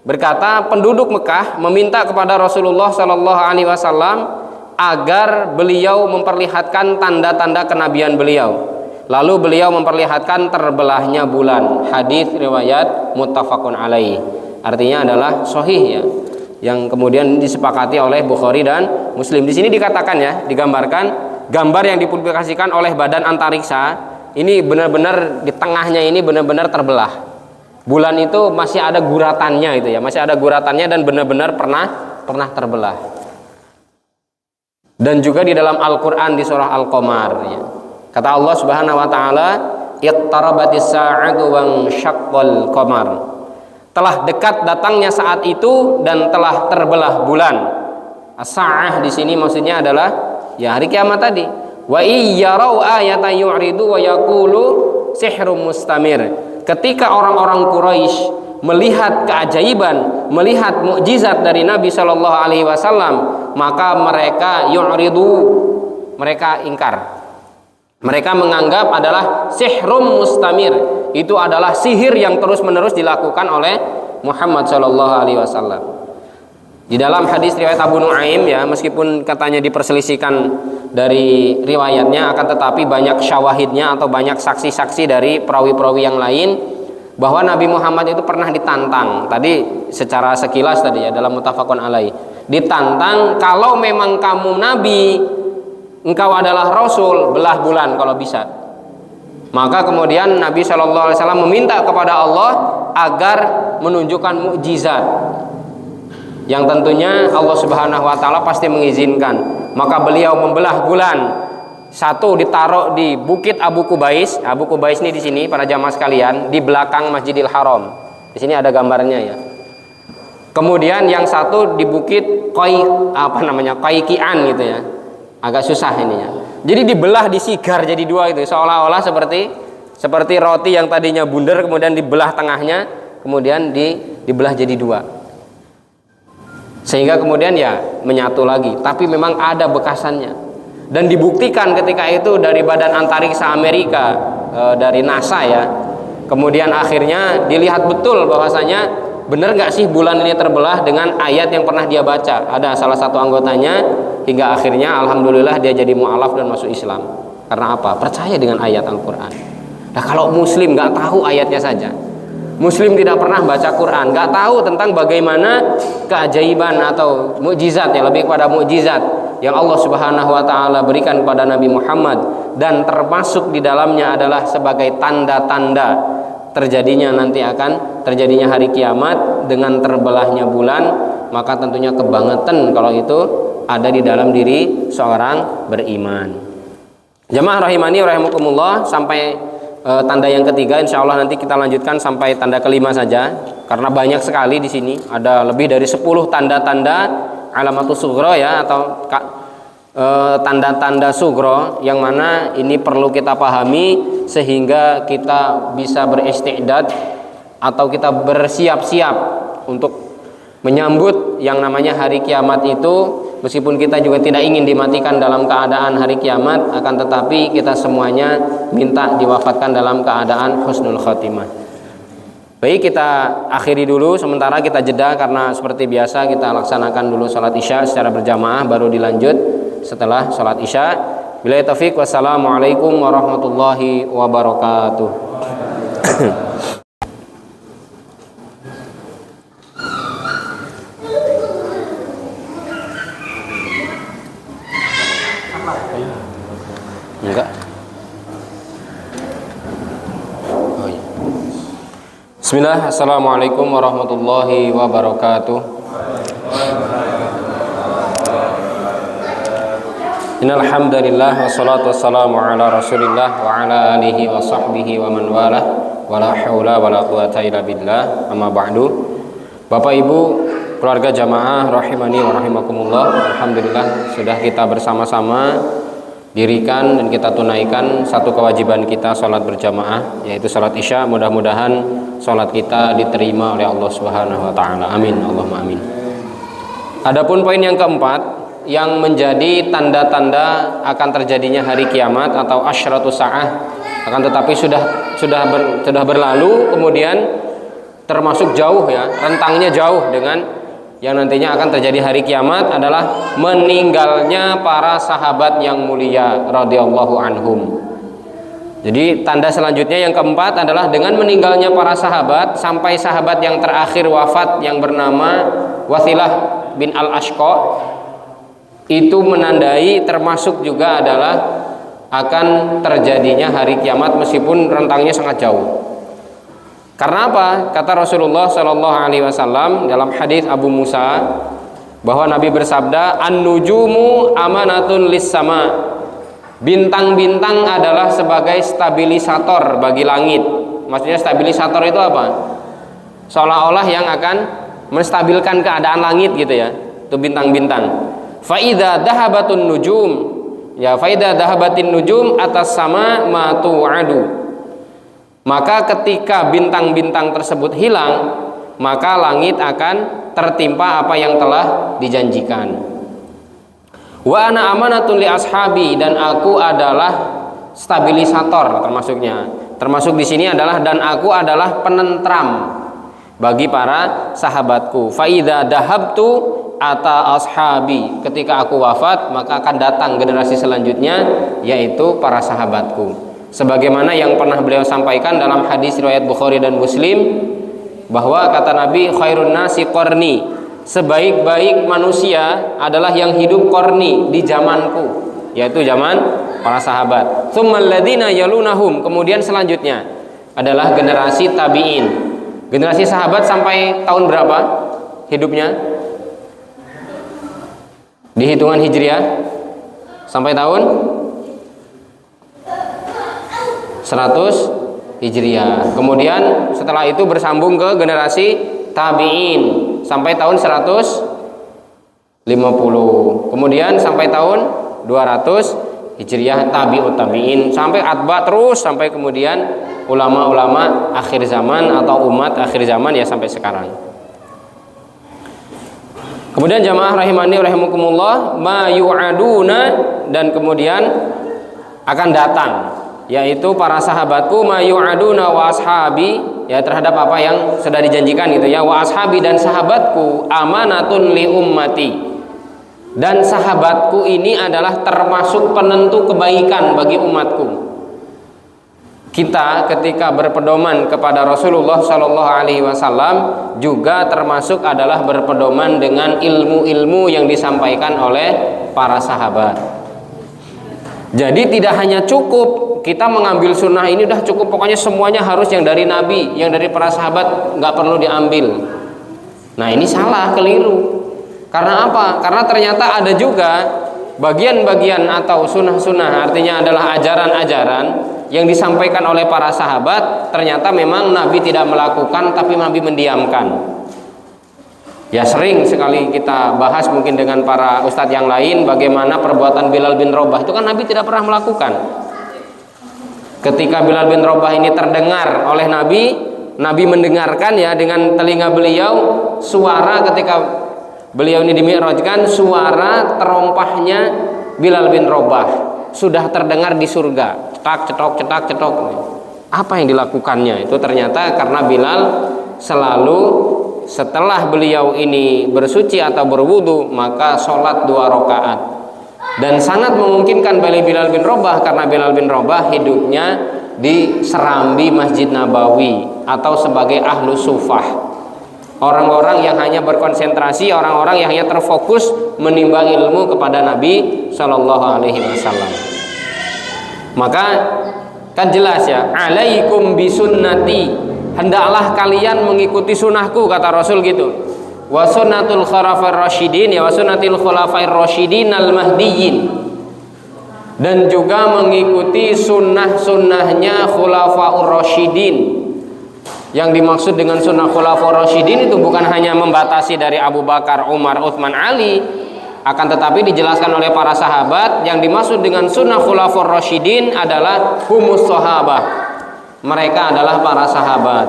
berkata, penduduk Mekah meminta kepada Rasulullah sallallahu alaihi wasallam agar beliau memperlihatkan tanda-tanda kenabian beliau. Lalu beliau memperlihatkan terbelahnya bulan. Hadis riwayat muttafaqun alaih. Artinya adalah sahih ya, yang kemudian disepakati oleh Bukhari dan Muslim. Di sini dikatakan ya, digambarkan gambar yang dipublikasikan oleh Badan Antariksa. Ini benar-benar di tengahnya ini benar-benar terbelah. Bulan itu masih ada guratannya itu ya, masih ada guratannya dan benar-benar pernah terbelah. Dan juga di dalam Al-Qur'an di surah Al-Qamar ya. Kata Allah Subhanahu wa taala, "Iqtarabatis sa'atu wa syaqqal qamar." Telah dekat datangnya saat itu dan telah terbelah bulan. As-sa'ah di sini maksudnya adalah ya hari kiamat tadi. Wa iyyarau ayatan yu'ridu wa yaqulu sihrum mustamir. Ketika orang-orang Quraisy melihat keajaiban, melihat mukjizat dari Nabi Shallallahu alaihi wasallam, maka mereka yu'ridu, mereka ingkar. Mereka menganggap adalah sihrum mustamir, itu adalah sihir yang terus-menerus dilakukan oleh Muhammad Shallallahu alaihi wasallam. Di dalam hadis riwayat Abu Nuaim ya, meskipun katanya diperselisihkan dari riwayatnya, akan tetapi banyak syawahidnya atau banyak saksi-saksi dari perawi-perawi yang lain bahwa Nabi Muhammad itu pernah ditantang. Tadi secara sekilas tadi ya dalam muttafaqun alaih, ditantang, kalau memang kamu nabi, engkau adalah rasul, belah bulan kalau bisa. Maka kemudian Nabi Shallallahu alaihi wasallam meminta kepada Allah agar menunjukkan mukjizat yang tentunya Allah Subhanahu wa taala pasti mengizinkan. Maka beliau membelah bulan. Satu ditaruh di Bukit Abu Kubais. Abu Kubais ini di sini para jamaah sekalian, di belakang Masjidil Haram. Di sini ada gambarnya ya. Kemudian yang satu di Bukit Qaiqian gitu ya. Agak susah ininya. Jadi dibelah, disigar jadi dua itu, seolah-olah seperti roti yang tadinya bundar kemudian dibelah tengahnya, kemudian dibelah jadi dua. Sehingga kemudian ya menyatu lagi, tapi memang ada bekasannya. dan dibuktikan ketika itu dari Badan Antariksa Amerika, dari NASA ya. Kemudian akhirnya dilihat betul bahwasanya benar nggak sih bulan ini terbelah dengan ayat yang pernah dia baca. Ada salah satu anggotanya hingga akhirnya alhamdulillah dia jadi mu'alaf dan masuk Islam. Karena apa? Percaya dengan ayat Al-Quran. Nah kalau muslim nggak tahu ayatnya saja, muslim tidak pernah baca Quran, nggak tahu tentang bagaimana keajaiban atau mukjizat, yang lebih kepada mukjizat yang Allah Subhanahu wa taala berikan kepada Nabi Muhammad, dan termasuk di dalamnya adalah sebagai tanda-tanda terjadinya nanti akan terjadinya hari kiamat dengan terbelahnya bulan, maka tentunya kebangetan kalau itu ada di dalam diri seorang beriman. Jamaah rahimani rahimakumullah, sampai tanda yang ketiga insya Allah nanti kita lanjutkan sampai tanda kelima saja, karena banyak sekali di sini ada lebih dari 10 tanda-tanda alamatus sughra ya, atau tanda-tanda sugro, yang mana ini perlu kita pahami sehingga kita bisa beristiqdad atau kita bersiap-siap untuk menyambut yang namanya hari kiamat itu. Meskipun kita juga tidak ingin dimatikan dalam keadaan hari kiamat, akan tetapi kita semuanya minta diwafatkan dalam keadaan husnul khotimah. Baik, kita akhiri dulu sementara, kita jeda karena seperti biasa kita laksanakan dulu sholat isya secara berjamaah, baru dilanjut setelah sholat isya. Billahi taufiq, wassalamualaikum warahmatullahi wabarakatuh. Enggak. Oh, iya. Bismillah, assalamualaikum warahmatullahi wabarakatuh. Innal hamdalillah wassalatu wassalamu ala Rasulillah wa ala alihi wa sahbihi wa man walah, wala haula wala quwata illa billah, amma ba'du. Bapak Ibu, keluarga jamaah rahimani wa rahimakumullah, alhamdulillah sudah kita bersama-sama dirikan dan kita tunaikan satu kewajiban kita, sholat berjamaah, yaitu sholat isya. Mudah-mudahan sholat kita diterima oleh Allah Subhanahu wa taala. Amin, Allahumma amin. Adapun poin yang keempat, yang menjadi tanda-tanda akan terjadinya hari kiamat atau asyratu sa'ah, akan tetapi sudah berlalu, kemudian termasuk jauh ya, rentangnya jauh dengan yang nantinya akan terjadi hari kiamat, adalah meninggalnya para sahabat yang mulia radhiyallahu anhum. Jadi tanda selanjutnya yang keempat adalah dengan meninggalnya para sahabat, sampai sahabat yang terakhir wafat yang bernama Wathilah bin al-Ashqa, itu menandai termasuk juga adalah akan terjadinya hari kiamat meskipun rentangnya sangat jauh. Karena apa? Kata Rasulullah Shallallahu Alaihi Wasallam dalam hadis Abu Musa, bahwa Nabi bersabda, an-nujumu amanatun lis-sama. Bintang-bintang adalah sebagai stabilisator bagi langit. Maksudnya stabilisator itu apa? Seolah-olah yang akan menstabilkan keadaan langit gitu ya. Itu bintang-bintang. Faida dahabatun nujum, ya faida dahabatin nujum atas sama ma tu'adu. Maka ketika bintang-bintang tersebut hilang, maka langit akan tertimpa apa yang telah dijanjikan. Wa ana amanatun li ashabi, dan aku adalah stabilisator termasuknya. Termasuk di sini adalah dan aku adalah penentram bagi para sahabatku. Fa idza dahabtu ata ashabi, ketika aku wafat maka akan datang generasi selanjutnya, yaitu para sahabatku. Sebagaimana yang pernah beliau sampaikan dalam hadis riwayat Bukhari dan Muslim, bahwa kata Nabi, khairun nasi qarni, sebaik-baik manusia adalah yang hidup qarni, di zamanku, yaitu zaman para sahabat. Tsummal ladzina yalunahum, kemudian selanjutnya adalah generasi tabi'in. Generasi sahabat sampai tahun berapa hidupnya? Di hitungan Hijriah sampai tahun 100 Hijriah. Kemudian setelah itu bersambung ke generasi tabi'in sampai tahun 150. Kemudian sampai tahun 200 Hijriah tabi'ut tabi'in, sampai atba terus sampai kemudian ulama-ulama akhir zaman atau umat akhir zaman ya sampai sekarang. Kemudian jamaah rahimani rahimakumullah, ma yu'aduna, dan kemudian akan datang, yaitu para sahabatku, ma yu'aduna wa ashabi, ya terhadap apa yang sudah dijanjikan gitu ya, wa ashabi, dan sahabatku, amanatun li ummati, dan sahabatku ini adalah termasuk penentu kebaikan bagi umatku. Kita ketika berpedoman kepada Rasulullah Shallallahu Alaihi Wasallam juga termasuk adalah berpedoman dengan ilmu-ilmu yang disampaikan oleh para sahabat. Jadi tidak hanya cukup kita mengambil sunnah ini udah cukup, pokoknya semuanya harus yang dari Nabi, yang dari para sahabat nggak perlu diambil. Nah ini salah, keliru. Karena apa? Karena ternyata ada juga bagian-bagian atau sunnah-sunnah, artinya adalah ajaran-ajaran yang disampaikan oleh para sahabat, ternyata memang Nabi tidak melakukan, tapi Nabi mendiamkan. Ya sering sekali kita bahas mungkin dengan para ustadz yang lain, bagaimana perbuatan Bilal bin Rabah itu kan Nabi tidak pernah melakukan. Ketika Bilal bin Rabah ini terdengar oleh Nabi, Nabi mendengarkan ya dengan telinga beliau suara ketika beliau ini dimi'rajkan, suara terompahnya Bilal bin Rabah sudah terdengar di surga, cetak cetok cetak cetok. Apa yang dilakukannya? Itu ternyata karena Bilal selalu setelah beliau ini bersuci atau berwudu maka sholat 2 rakaat. Dan sangat memungkinkan bagi Bilal bin Rabah, karena Bilal bin Rabah hidupnya di serambi Masjid Nabawi atau sebagai ahlu sufah, orang-orang yang hanya berkonsentrasi, orang-orang yang hanya terfokus menimba ilmu kepada Nabi Shallallahu Alaihi Wasallam. Maka kan jelas ya, alaikum bisunnati, hendaklah kalian mengikuti sunnahku, kata Rasul gitu. Wa sunnatul khulafair rasyidin, ya wa sunnatil khulafair rasyidin al mahdiyyin, dan juga mengikuti sunnah-sunnahnya khulafaur rasyidin. Yang dimaksud dengan sunnah khulafaur rasyidin itu bukan hanya membatasi dari Abu Bakar, Umar, Utsman, Ali, akan tetapi dijelaskan oleh para sahabat, yang dimaksud dengan sunnah khulafaur rasyidin adalah humus sahabah, mereka adalah para sahabat.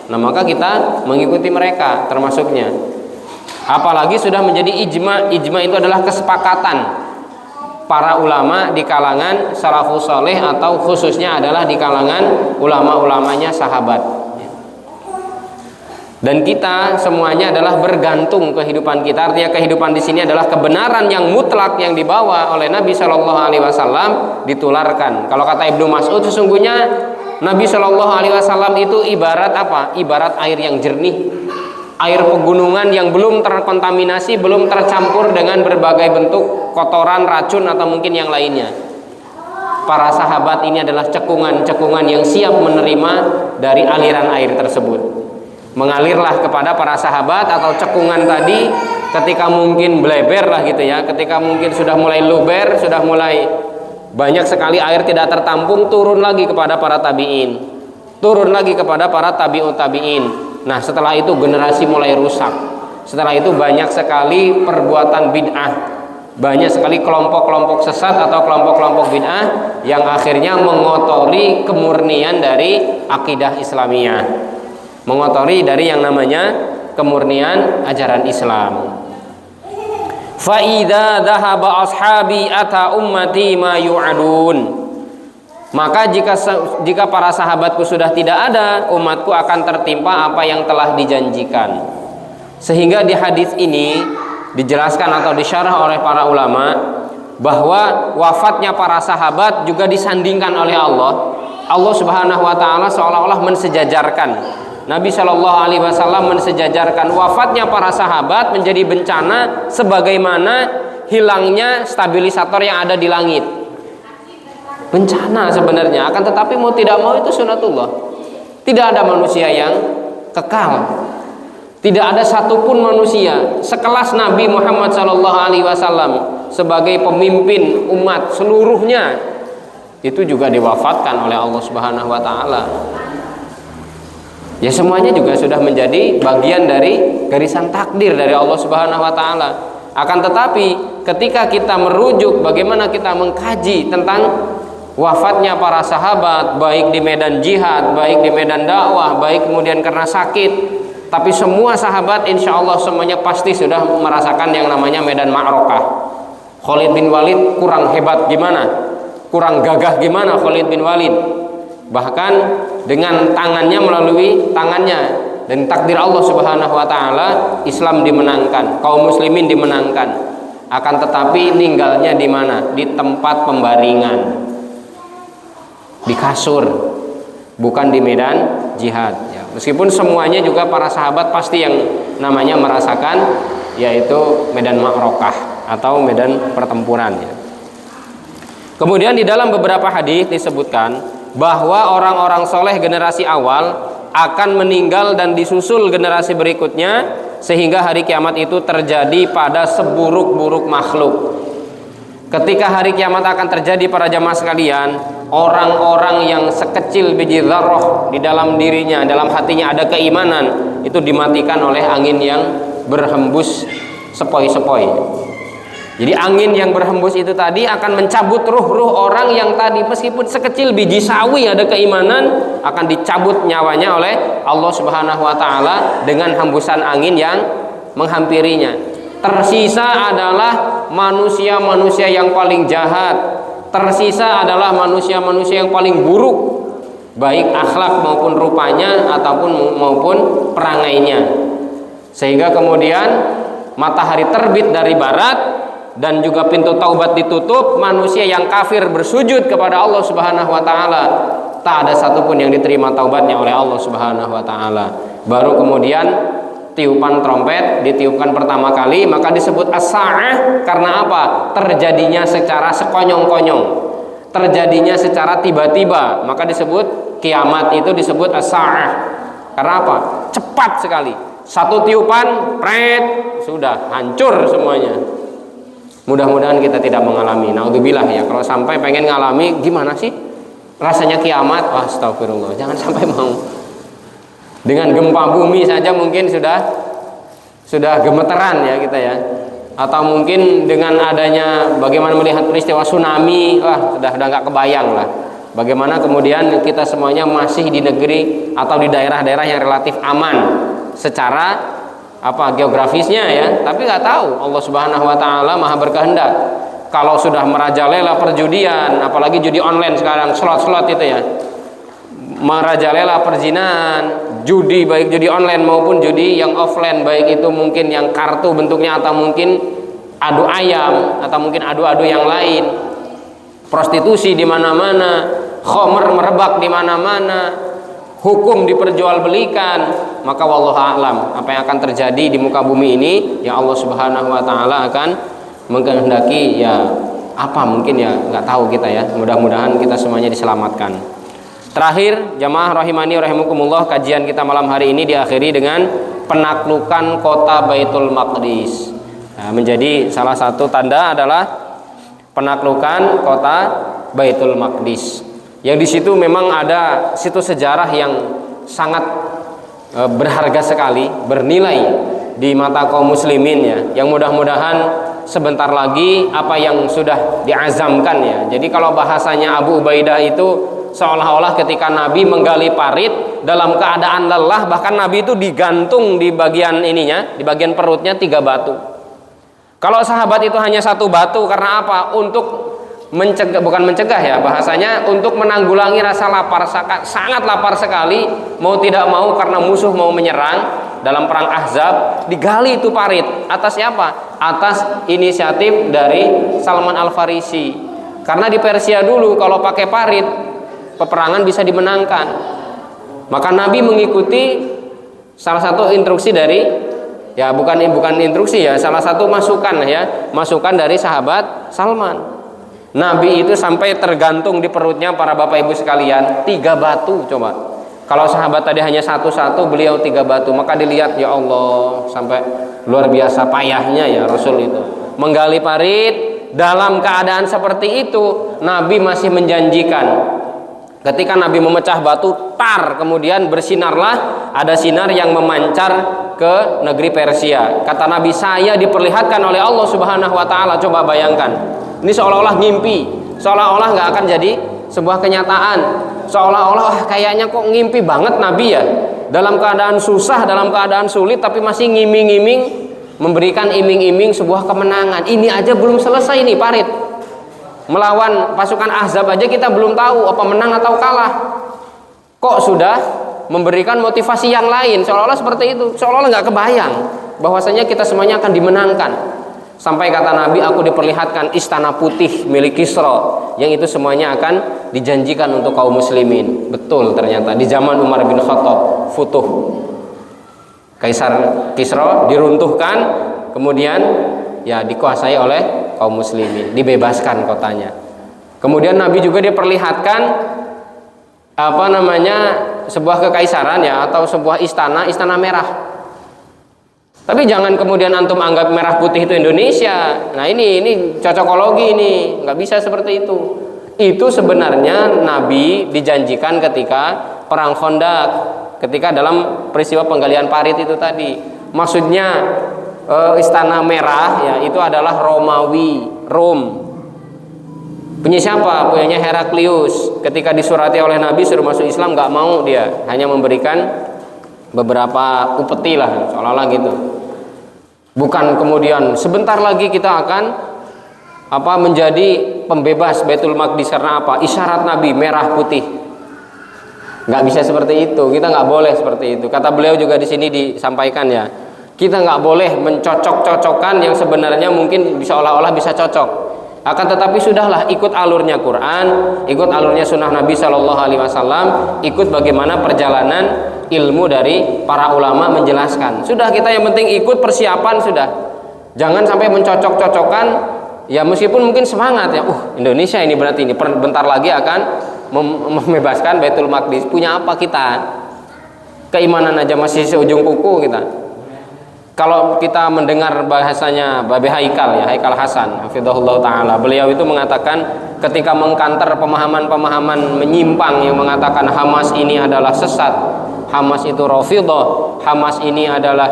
Nah maka kita mengikuti mereka termasuknya, apalagi sudah menjadi ijma. Ijma itu adalah kesepakatan para ulama di kalangan salafus saleh, atau khususnya adalah di kalangan ulama-ulamanya sahabat. Dan kita semuanya adalah bergantung kehidupan kita. Artinya kehidupan di sini adalah kebenaran yang mutlak yang dibawa oleh Nabi Shallallahu Alaihi Wasallam ditularkan. Kalau kata Ibnu Mas'ud, sesungguhnya Nabi Shallallahu Alaihi Wasallam itu ibarat apa? Ibarat air yang jernih, air pegunungan yang belum terkontaminasi, belum tercampur dengan berbagai bentuk kotoran, racun, atau mungkin yang lainnya. Para sahabat ini adalah cekungan-cekungan yang siap menerima dari aliran air tersebut. Mengalirlah kepada para sahabat, atau cekungan tadi ketika mungkin bleber lah gitu ya, ketika mungkin sudah mulai luber, sudah mulai banyak sekali air tidak tertampung, turun lagi kepada para tabi'in, turun lagi kepada para tabi'ut tabi'in. Nah setelah itu generasi mulai rusak, setelah itu banyak sekali perbuatan bid'ah, banyak sekali kelompok-kelompok sesat atau kelompok-kelompok bid'ah yang akhirnya mengotori kemurnian dari akidah Islamiyah, mengotori dari yang namanya kemurnian ajaran Islam. Fa idza dhahaba ashabi ata ummati ma yu'adun, maka jika para sahabatku sudah tidak ada, umatku akan tertimpa apa yang telah dijanjikan. Sehingga di hadis ini dijelaskan atau disyarah oleh para ulama bahwa wafatnya para sahabat juga disandingkan oleh Allah. Allah Subhanahu wa taala seolah-olah mensejajarkan, Nabi Shallallahu Alaihi Wasallam mensejajarkan wafatnya para sahabat menjadi bencana sebagaimana hilangnya stabilisator yang ada di langit. Bencana sebenarnya, akan tetapi mau tidak mau itu sunatullah. Tidak ada manusia yang kekal. Tidak ada satupun manusia sekelas Nabi Muhammad Shallallahu Alaihi Wasallam sebagai pemimpin umat seluruhnya itu juga diwafatkan oleh Allah Subhanahu Wa Taala. Ya semuanya juga sudah menjadi bagian dari garisan takdir dari Allah Subhanahu wa taala. Akan tetapi ketika kita merujuk bagaimana kita mengkaji tentang wafatnya para sahabat, baik di medan jihad, baik di medan dakwah, baik kemudian karena sakit, Tapi semua sahabat insya Allah semuanya pasti sudah merasakan yang namanya medan ma'rokah. Khalid bin Walid kurang hebat gimana? Kurang gagah gimana Khalid bin Walid? Bahkan dengan tangannya, melalui tangannya dan takdir Allah Subhanahu wa taala, Islam dimenangkan, kaum muslimin dimenangkan. Akan tetapi tinggalnya di mana? Di tempat pembaringan. Di kasur, bukan di medan jihad ya. Meskipun semuanya juga para sahabat pasti yang namanya merasakan, yaitu medan ma'rokah atau medan pertempuran ya. Kemudian di dalam beberapa hadis disebutkan bahwa orang-orang soleh generasi awal akan meninggal dan disusul generasi berikutnya, sehingga hari kiamat itu terjadi pada seburuk-buruk makhluk. Ketika hari kiamat akan terjadi para jamaah sekalian, orang-orang yang sekecil biji dzarrah di dalam dirinya, dalam hatinya ada keimanan, itu dimatikan oleh angin yang berhembus sepoi-sepoi. Jadi angin yang berhembus itu tadi akan mencabut ruh-ruh orang yang tadi meskipun sekecil biji sawi ada keimanan, akan dicabut nyawanya oleh Allah Subhanahu wa taala dengan hembusan angin yang menghampirinya. Tersisa adalah manusia-manusia yang paling jahat. Tersisa adalah manusia-manusia yang paling buruk, baik akhlak maupun rupanya ataupun maupun perangainya. Sehingga kemudian matahari terbit dari barat dan juga pintu taubat ditutup, manusia yang kafir bersujud kepada Allah Subhanahu wa taala, tak ada satupun yang diterima taubatnya oleh Allah Subhanahu wa taala. Baru kemudian tiupan trompet ditiupkan pertama kali, maka disebut as-sa'ah. Karena apa? Terjadinya secara sekonyong-konyong, terjadinya secara tiba-tiba, maka disebut kiamat, itu disebut as-sa'ah. Karena apa? Cepat sekali, satu tiupan pret sudah hancur semuanya. Mudah-mudahan kita tidak mengalami, naudzubillah ya. Kalau sampai pengen ngalami, gimana sih rasanya kiamat? Astagfirullah, jangan sampai mau. Dengan gempa bumi saja mungkin sudah gemeteran ya kita ya. Atau mungkin dengan adanya bagaimana melihat peristiwa tsunami, sudah nggak kebayang lah. Bagaimana kemudian kita semuanya masih di negeri atau di daerah-daerah yang relatif aman secara geografisnya ya. Tapi nggak tahu, Allah Subhanahu wa taala Maha berkehendak. Kalau sudah merajalela perjudian, apalagi judi online sekarang, slot-slot itu ya, merajalela perzinahan, judi baik judi online maupun judi yang offline, baik itu mungkin yang kartu bentuknya atau mungkin adu ayam atau mungkin adu-adu yang lain, prostitusi di mana-mana, khomer merebak di mana-mana, hukum diperjualbelikan. Maka wallahu a'lam apa yang akan terjadi di muka bumi ini, ya Allah Subhanahu wa taala akan mengkehendaki ya apa mungkin ya, nggak tahu kita ya. Mudah-mudahan kita semuanya diselamatkan. Terakhir, jamaah rahimani rahimakumullah, kajian kita malam hari ini diakhiri dengan penaklukan kota Baitul Maqdis. Nah, menjadi salah satu tanda adalah penaklukan kota Baitul Maqdis. Yang di situ memang ada situs sejarah yang sangat berharga sekali, bernilai di mata kaum muslimin ya. Yang mudah-mudahan sebentar lagi apa yang sudah diazamkan ya. Jadi kalau bahasanya Abu Ubaidah itu seolah-olah ketika Nabi menggali parit dalam keadaan lelah, bahkan Nabi itu digantung di bagian ininya, di bagian perutnya 3 batu. Kalau sahabat itu hanya 1 batu, karena apa? Untuk mencegah, bukan mencegah ya bahasanya, untuk menanggulangi rasa lapar, sangat lapar sekali, mau tidak mau karena musuh mau menyerang dalam perang Ahzab, digali itu parit. Atas siapa? Atas inisiatif dari Salman Al-Farisi. Karena di Persia dulu kalau pakai parit peperangan bisa dimenangkan. Maka Nabi mengikuti salah satu instruksi dari ya bukan instruksi ya, salah satu masukan ya, masukan dari sahabat Salman. Nabi itu sampai tergantung di perutnya para bapak ibu sekalian 3 batu. Coba kalau sahabat tadi hanya satu-satu, beliau 3 batu. Maka dilihat ya Allah, sampai luar biasa payahnya ya Rasul itu menggali parit. Dalam keadaan seperti itu Nabi masih menjanjikan. Ketika Nabi memecah batu, kemudian bersinarlah, ada sinar yang memancar ke negeri Persia. Kata Nabi, saya diperlihatkan oleh Allah Subhanahu wa taala. Coba bayangkan, ini seolah-olah ngimpi, seolah-olah nggak akan jadi sebuah kenyataan, seolah-olah kayaknya kok ngimpi banget Nabi ya. dalam keadaan susah, dalam keadaan sulit, tapi masih ngiming-ngiming, memberikan iming-iming sebuah kemenangan. Ini aja belum selesai nih parit. Melawan pasukan Ahzab aja kita belum tahu apa menang atau kalah. Kok sudah memberikan motivasi yang lain, seolah-olah seperti itu, seolah-olah nggak kebayang bahwasanya kita semuanya akan dimenangkan. Sampai kata Nabi, aku diperlihatkan istana putih milik Kisra, yang itu semuanya akan dijanjikan untuk kaum muslimin. Betul, ternyata di zaman Umar bin Khattab futuh, Kaisar Kisra diruntuhkan, kemudian ya dikuasai oleh kaum muslimin, dibebaskan kotanya. Kemudian Nabi juga diperlihatkan sebuah kekaisaran ya, atau sebuah istana merah. Tapi jangan kemudian antum anggap merah putih itu Indonesia. Nah ini cocokologi, ini nggak bisa seperti itu. Itu sebenarnya Nabi dijanjikan ketika perang Khandaq, ketika dalam peristiwa penggalian parit itu tadi. Maksudnya istana merah ya itu adalah Romawi, Rom. Punya siapa? Punyanya Heraklius. Ketika disurati oleh Nabi suruh masuk Islam, nggak mau dia, hanya memberikan beberapa upeti lah, seolah-olah gitu. Bukan kemudian sebentar lagi kita akan menjadi pembebas Baitul Maqdis, karena apa? Isyarat Nabi merah putih. Nggak bisa seperti itu. Kita nggak boleh seperti itu. Kata beliau juga di sini disampaikan ya. Kita nggak boleh mencocok-cocokkan yang sebenarnya mungkin bisa olah-olah bisa cocok. Akan tetapi sudahlah, ikut alurnya Quran, ikut alurnya Sunnah Nabi Shallallahu Alaihi Wasallam, ikut bagaimana perjalanan ilmu dari para ulama menjelaskan. Sudah, kita yang penting ikut persiapan sudah. Jangan sampai mencocok-cocokkan. Ya meskipun mungkin semangat ya, Indonesia ini berarti ini bentar lagi akan membebaskan Baitul Maqdis. Punya apa kita? Keimanan aja masih seujung kuku kita. Kalau kita mendengar bahasanya Babe Haikal ya, Haikal Hasan hafizahullah taala, beliau itu mengatakan ketika mengkanter pemahaman-pemahaman menyimpang yang mengatakan Hamas ini adalah sesat, Hamas itu Rafidhah, Hamas ini adalah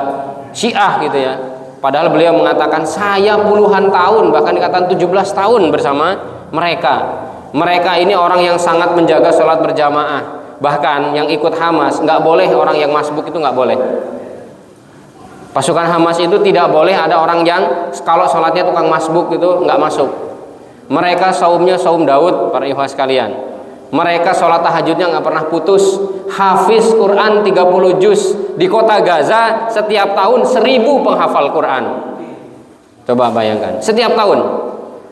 Syiah gitu ya. Padahal beliau mengatakan saya puluhan tahun, bahkan dikatakan 17 tahun bersama mereka. Mereka ini orang yang sangat menjaga sholat berjamaah. Bahkan yang ikut Hamas nggak boleh orang yang masbuk, itu nggak boleh. Pasukan Hamas itu tidak boleh ada orang yang kalau sholatnya tukang masbuk, itu nggak masuk. Mereka saumnya saum Daud, para ikhwah sekalian. Mereka sholat tahajudnya nggak pernah putus. Hafiz Quran 30 juz. Di kota Gaza setiap tahun 1000 penghafal Quran. Coba bayangkan, setiap tahun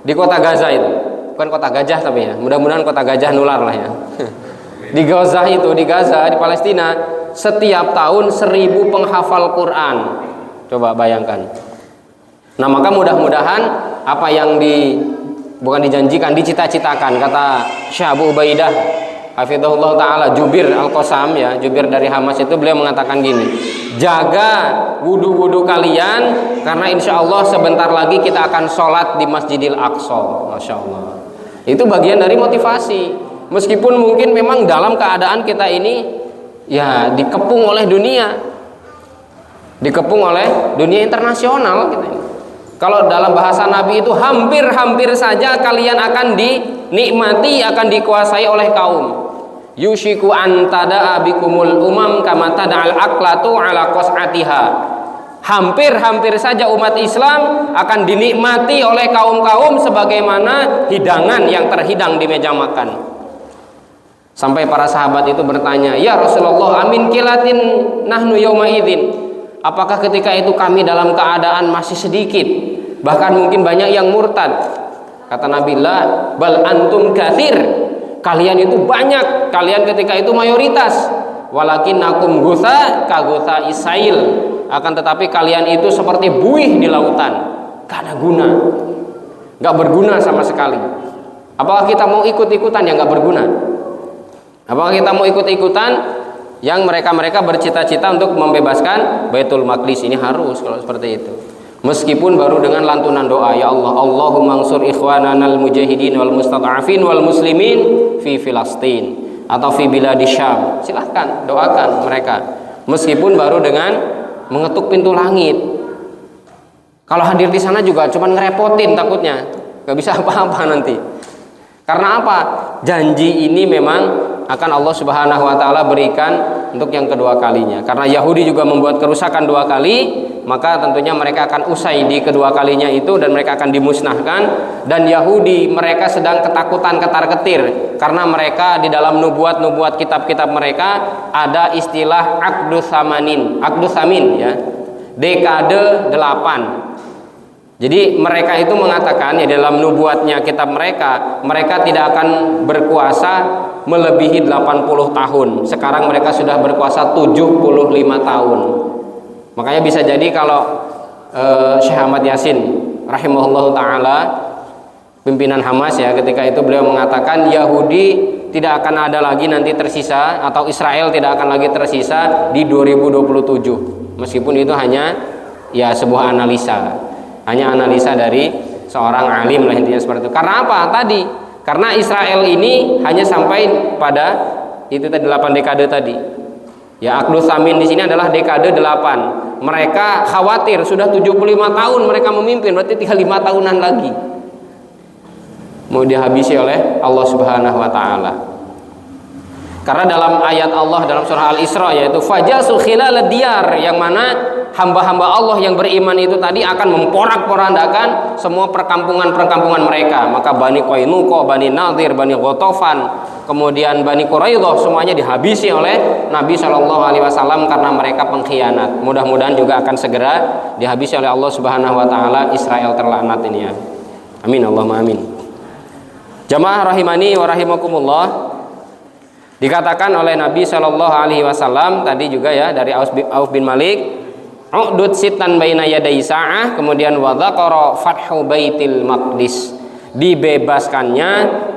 di kota Gaza itu. Bukan kota gajah tapi ya, mudah-mudahan kota gajah nular lah ya. Di Gaza itu, di Gaza, di Palestina, setiap tahun 1000 penghafal Quran. Coba bayangkan. Nah maka mudah-mudahan apa yang bukan dijanjikan, dicita-citakan, kata Syekh Abu Ubaidah hafizahullah taala, Jubir Al-Qasam ya, Jubir dari Hamas itu, beliau mengatakan gini, jaga wudu-wudu kalian karena insya Allah sebentar lagi kita akan sholat di Masjidil Aqsa. Masya Allah. Itu bagian dari motivasi. Meskipun mungkin memang dalam keadaan kita ini ya dikepung oleh dunia, dikepung oleh dunia internasional gitu. Kalau dalam bahasa Nabi itu hampir-hampir saja kalian akan dinikmati, akan dikuasai oleh kaum. Yushiku antada bikumul umam kama tada'al aqlatu ala qas'atiha. Hampir-hampir saja umat Islam akan dinikmati oleh kaum-kaum sebagaimana hidangan yang terhidang di meja makan. Sampai para sahabat itu bertanya, ya Rasulullah, amin kilatin nahnu yauma idzin. Apakah ketika itu kami dalam keadaan masih sedikit, bahkan mungkin banyak yang murtad? Kata Nabi, la bal antum katsir. Kalian itu banyak, kalian ketika itu mayoritas. Walakinnakum gutha ka gutha isail. Akan tetapi kalian itu seperti buih di lautan, gak ada guna, gak berguna sama sekali. Apakah kita mau ikut-ikutan yang gak berguna? Apakah kita mau ikut-ikutan yang mereka bercita-cita untuk membebaskan Baitul Maqdis? Ini harus kalau seperti itu. Meskipun baru dengan lantunan doa, ya Allah, Allahumma ansur ikhwananal mujahidin wal mustad'afin wal muslimin fi Filastin atau fi biladi Syam. Silahkan doakan mereka. Meskipun baru dengan mengetuk pintu langit. Kalau hadir di sana juga cuman ngerepotin takutnya, gak bisa apa-apa nanti. Karena apa? Janji ini memang akan Allah Subhanahu wa taala berikan untuk yang kedua kalinya. Karena Yahudi juga membuat kerusakan dua kali, maka tentunya mereka akan usai di kedua kalinya itu dan mereka akan dimusnahkan. Dan Yahudi mereka sedang ketakutan ketar-ketir karena mereka di dalam nubuat kitab-kitab mereka ada istilah aqdus samin ya. Dekade 8. Jadi mereka itu mengatakan ya dalam nubuatnya kitab mereka tidak akan berkuasa melebihi 80 tahun. Sekarang mereka sudah berkuasa 75 tahun. Makanya bisa jadi kalau Syekh Ahmad Yasin rahimahullahu taala, pimpinan Hamas ya, ketika itu beliau mengatakan Yahudi tidak akan ada lagi nanti tersisa, atau Israel tidak akan lagi tersisa di 2027. Meskipun itu hanya ya sebuah analisa. Hanya analisa dari seorang alim lah intinya seperti itu. Karena apa? Tadi karena Israel ini hanya sampai pada itu tadi 8 dekade tadi. Ya, aqdus samin di sini adalah dekade 8. Mereka khawatir sudah 75 tahun mereka memimpin, berarti tinggal 5 tahunan lagi mau dihabisi oleh Allah Subhanahu wa taala. Karena dalam ayat Allah dalam surah Al-Isra yaitu fajasul khilal diyar, yang mana hamba-hamba Allah yang beriman itu tadi akan memporak-porandakan semua perkampungan-perkampungan mereka. Maka Bani Qainuqa, Bani Nadir, Bani Ghatafan, kemudian Bani Quraidah semuanya dihabisi oleh Nabi SAW karena mereka pengkhianat. Mudah-mudahan juga akan segera dihabisi oleh Allah Subhanahu wa taala Israel terlaknat ini ya. Amin Allahumma amin. Jamaah rahimani wa rahimakumullah. Dikatakan oleh Nabi SAW tadi juga ya dari Auf bin Malik, u'dud sitan baina yaday sa'ah, kemudian wa dzakara fathu Baitul Maqdis, dibebaskannya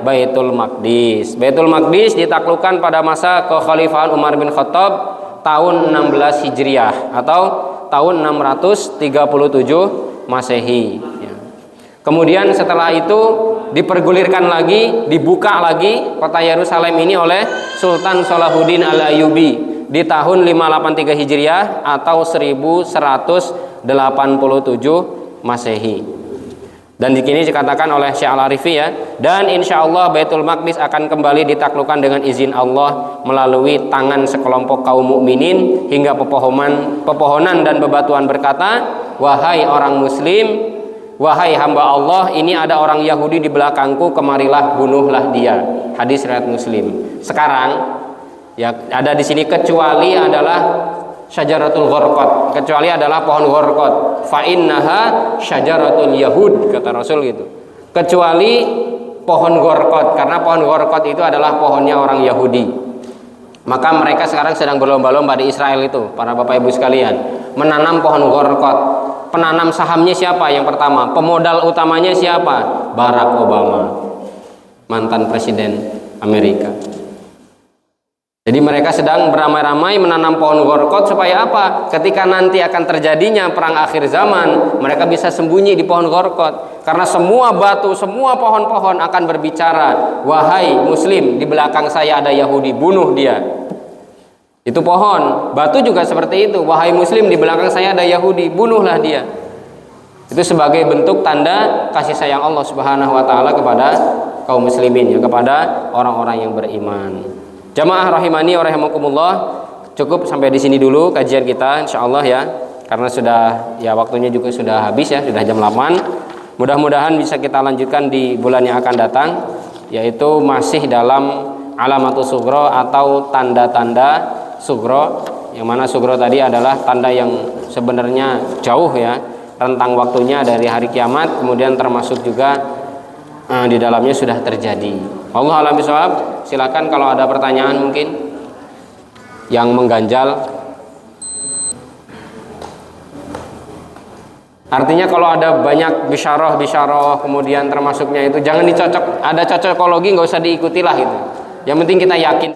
Baitul Maqdis. Baitul Maqdis ditaklukkan pada masa kekhalifahan Umar bin Khattab tahun 16 Hijriah atau tahun 637 Masehi. Kemudian setelah itu dipergulirkan lagi, dibuka lagi kota Yerusalem ini oleh Sultan Salahuddin Al-Ayyubi di tahun 583 Hijriah atau 1187 Masehi. Dan di sini dikatakan oleh Syekh Al-Arifi ya, dan insya Allah Baitul Maqdis akan kembali ditaklukkan dengan izin Allah melalui tangan sekelompok kaum mukminin, hingga pepohonan dan bebatuan berkata, wahai orang muslim, wahai hamba Allah, ini ada orang Yahudi di belakangku, kemarilah bunuhlah dia. Hadis riwayat Muslim. Sekarang ya ada di sini kecuali adalah syajaratul gharqad, kecuali adalah pohon gharqad. Fa innaha syajaratul yahud, kata Rasul gitu. Kecuali pohon gharqad, karena pohon gharqad itu adalah pohonnya orang Yahudi. Maka mereka sekarang sedang berlomba-lomba di Israel itu, para Bapak Ibu sekalian, menanam pohon gharqad. Penanam sahamnya siapa yang pertama? Pemodal utamanya siapa? Barack Obama, mantan presiden Amerika. Jadi mereka sedang beramai-ramai menanam pohon gharqad supaya apa? Ketika nanti akan terjadinya perang akhir zaman, mereka bisa sembunyi di pohon gharqad. Karena semua batu, semua pohon-pohon akan berbicara, wahai muslim, di belakang saya ada Yahudi, bunuh dia. Itu pohon. Batu juga seperti itu, wahai muslim, di belakang saya ada Yahudi, bunuhlah dia. Itu sebagai bentuk tanda kasih sayang Allah Subhanahu wa taala kepada kaum muslimin ya, kepada orang-orang yang beriman. Jamaah rahimani wa rahimakumullah, cukup sampai di sini dulu kajian kita insyaallah ya, karena sudah ya waktunya juga sudah habis ya, sudah jam 8. Mudah-mudahan bisa kita lanjutkan di bulan yang akan datang, yaitu masih dalam alamatus sugro atau tanda-tanda sugro, yang mana sugro tadi adalah tanda yang sebenarnya jauh ya, rentang waktunya dari hari kiamat, kemudian termasuk juga di dalamnya sudah terjadi. Allah a'lam bishawab. Silakan kalau ada pertanyaan mungkin yang mengganjal. Artinya kalau ada banyak bisyarah kemudian termasuknya itu jangan dicocok, ada cocokologi nggak usah diikutilah gitu. Yang penting kita yakin.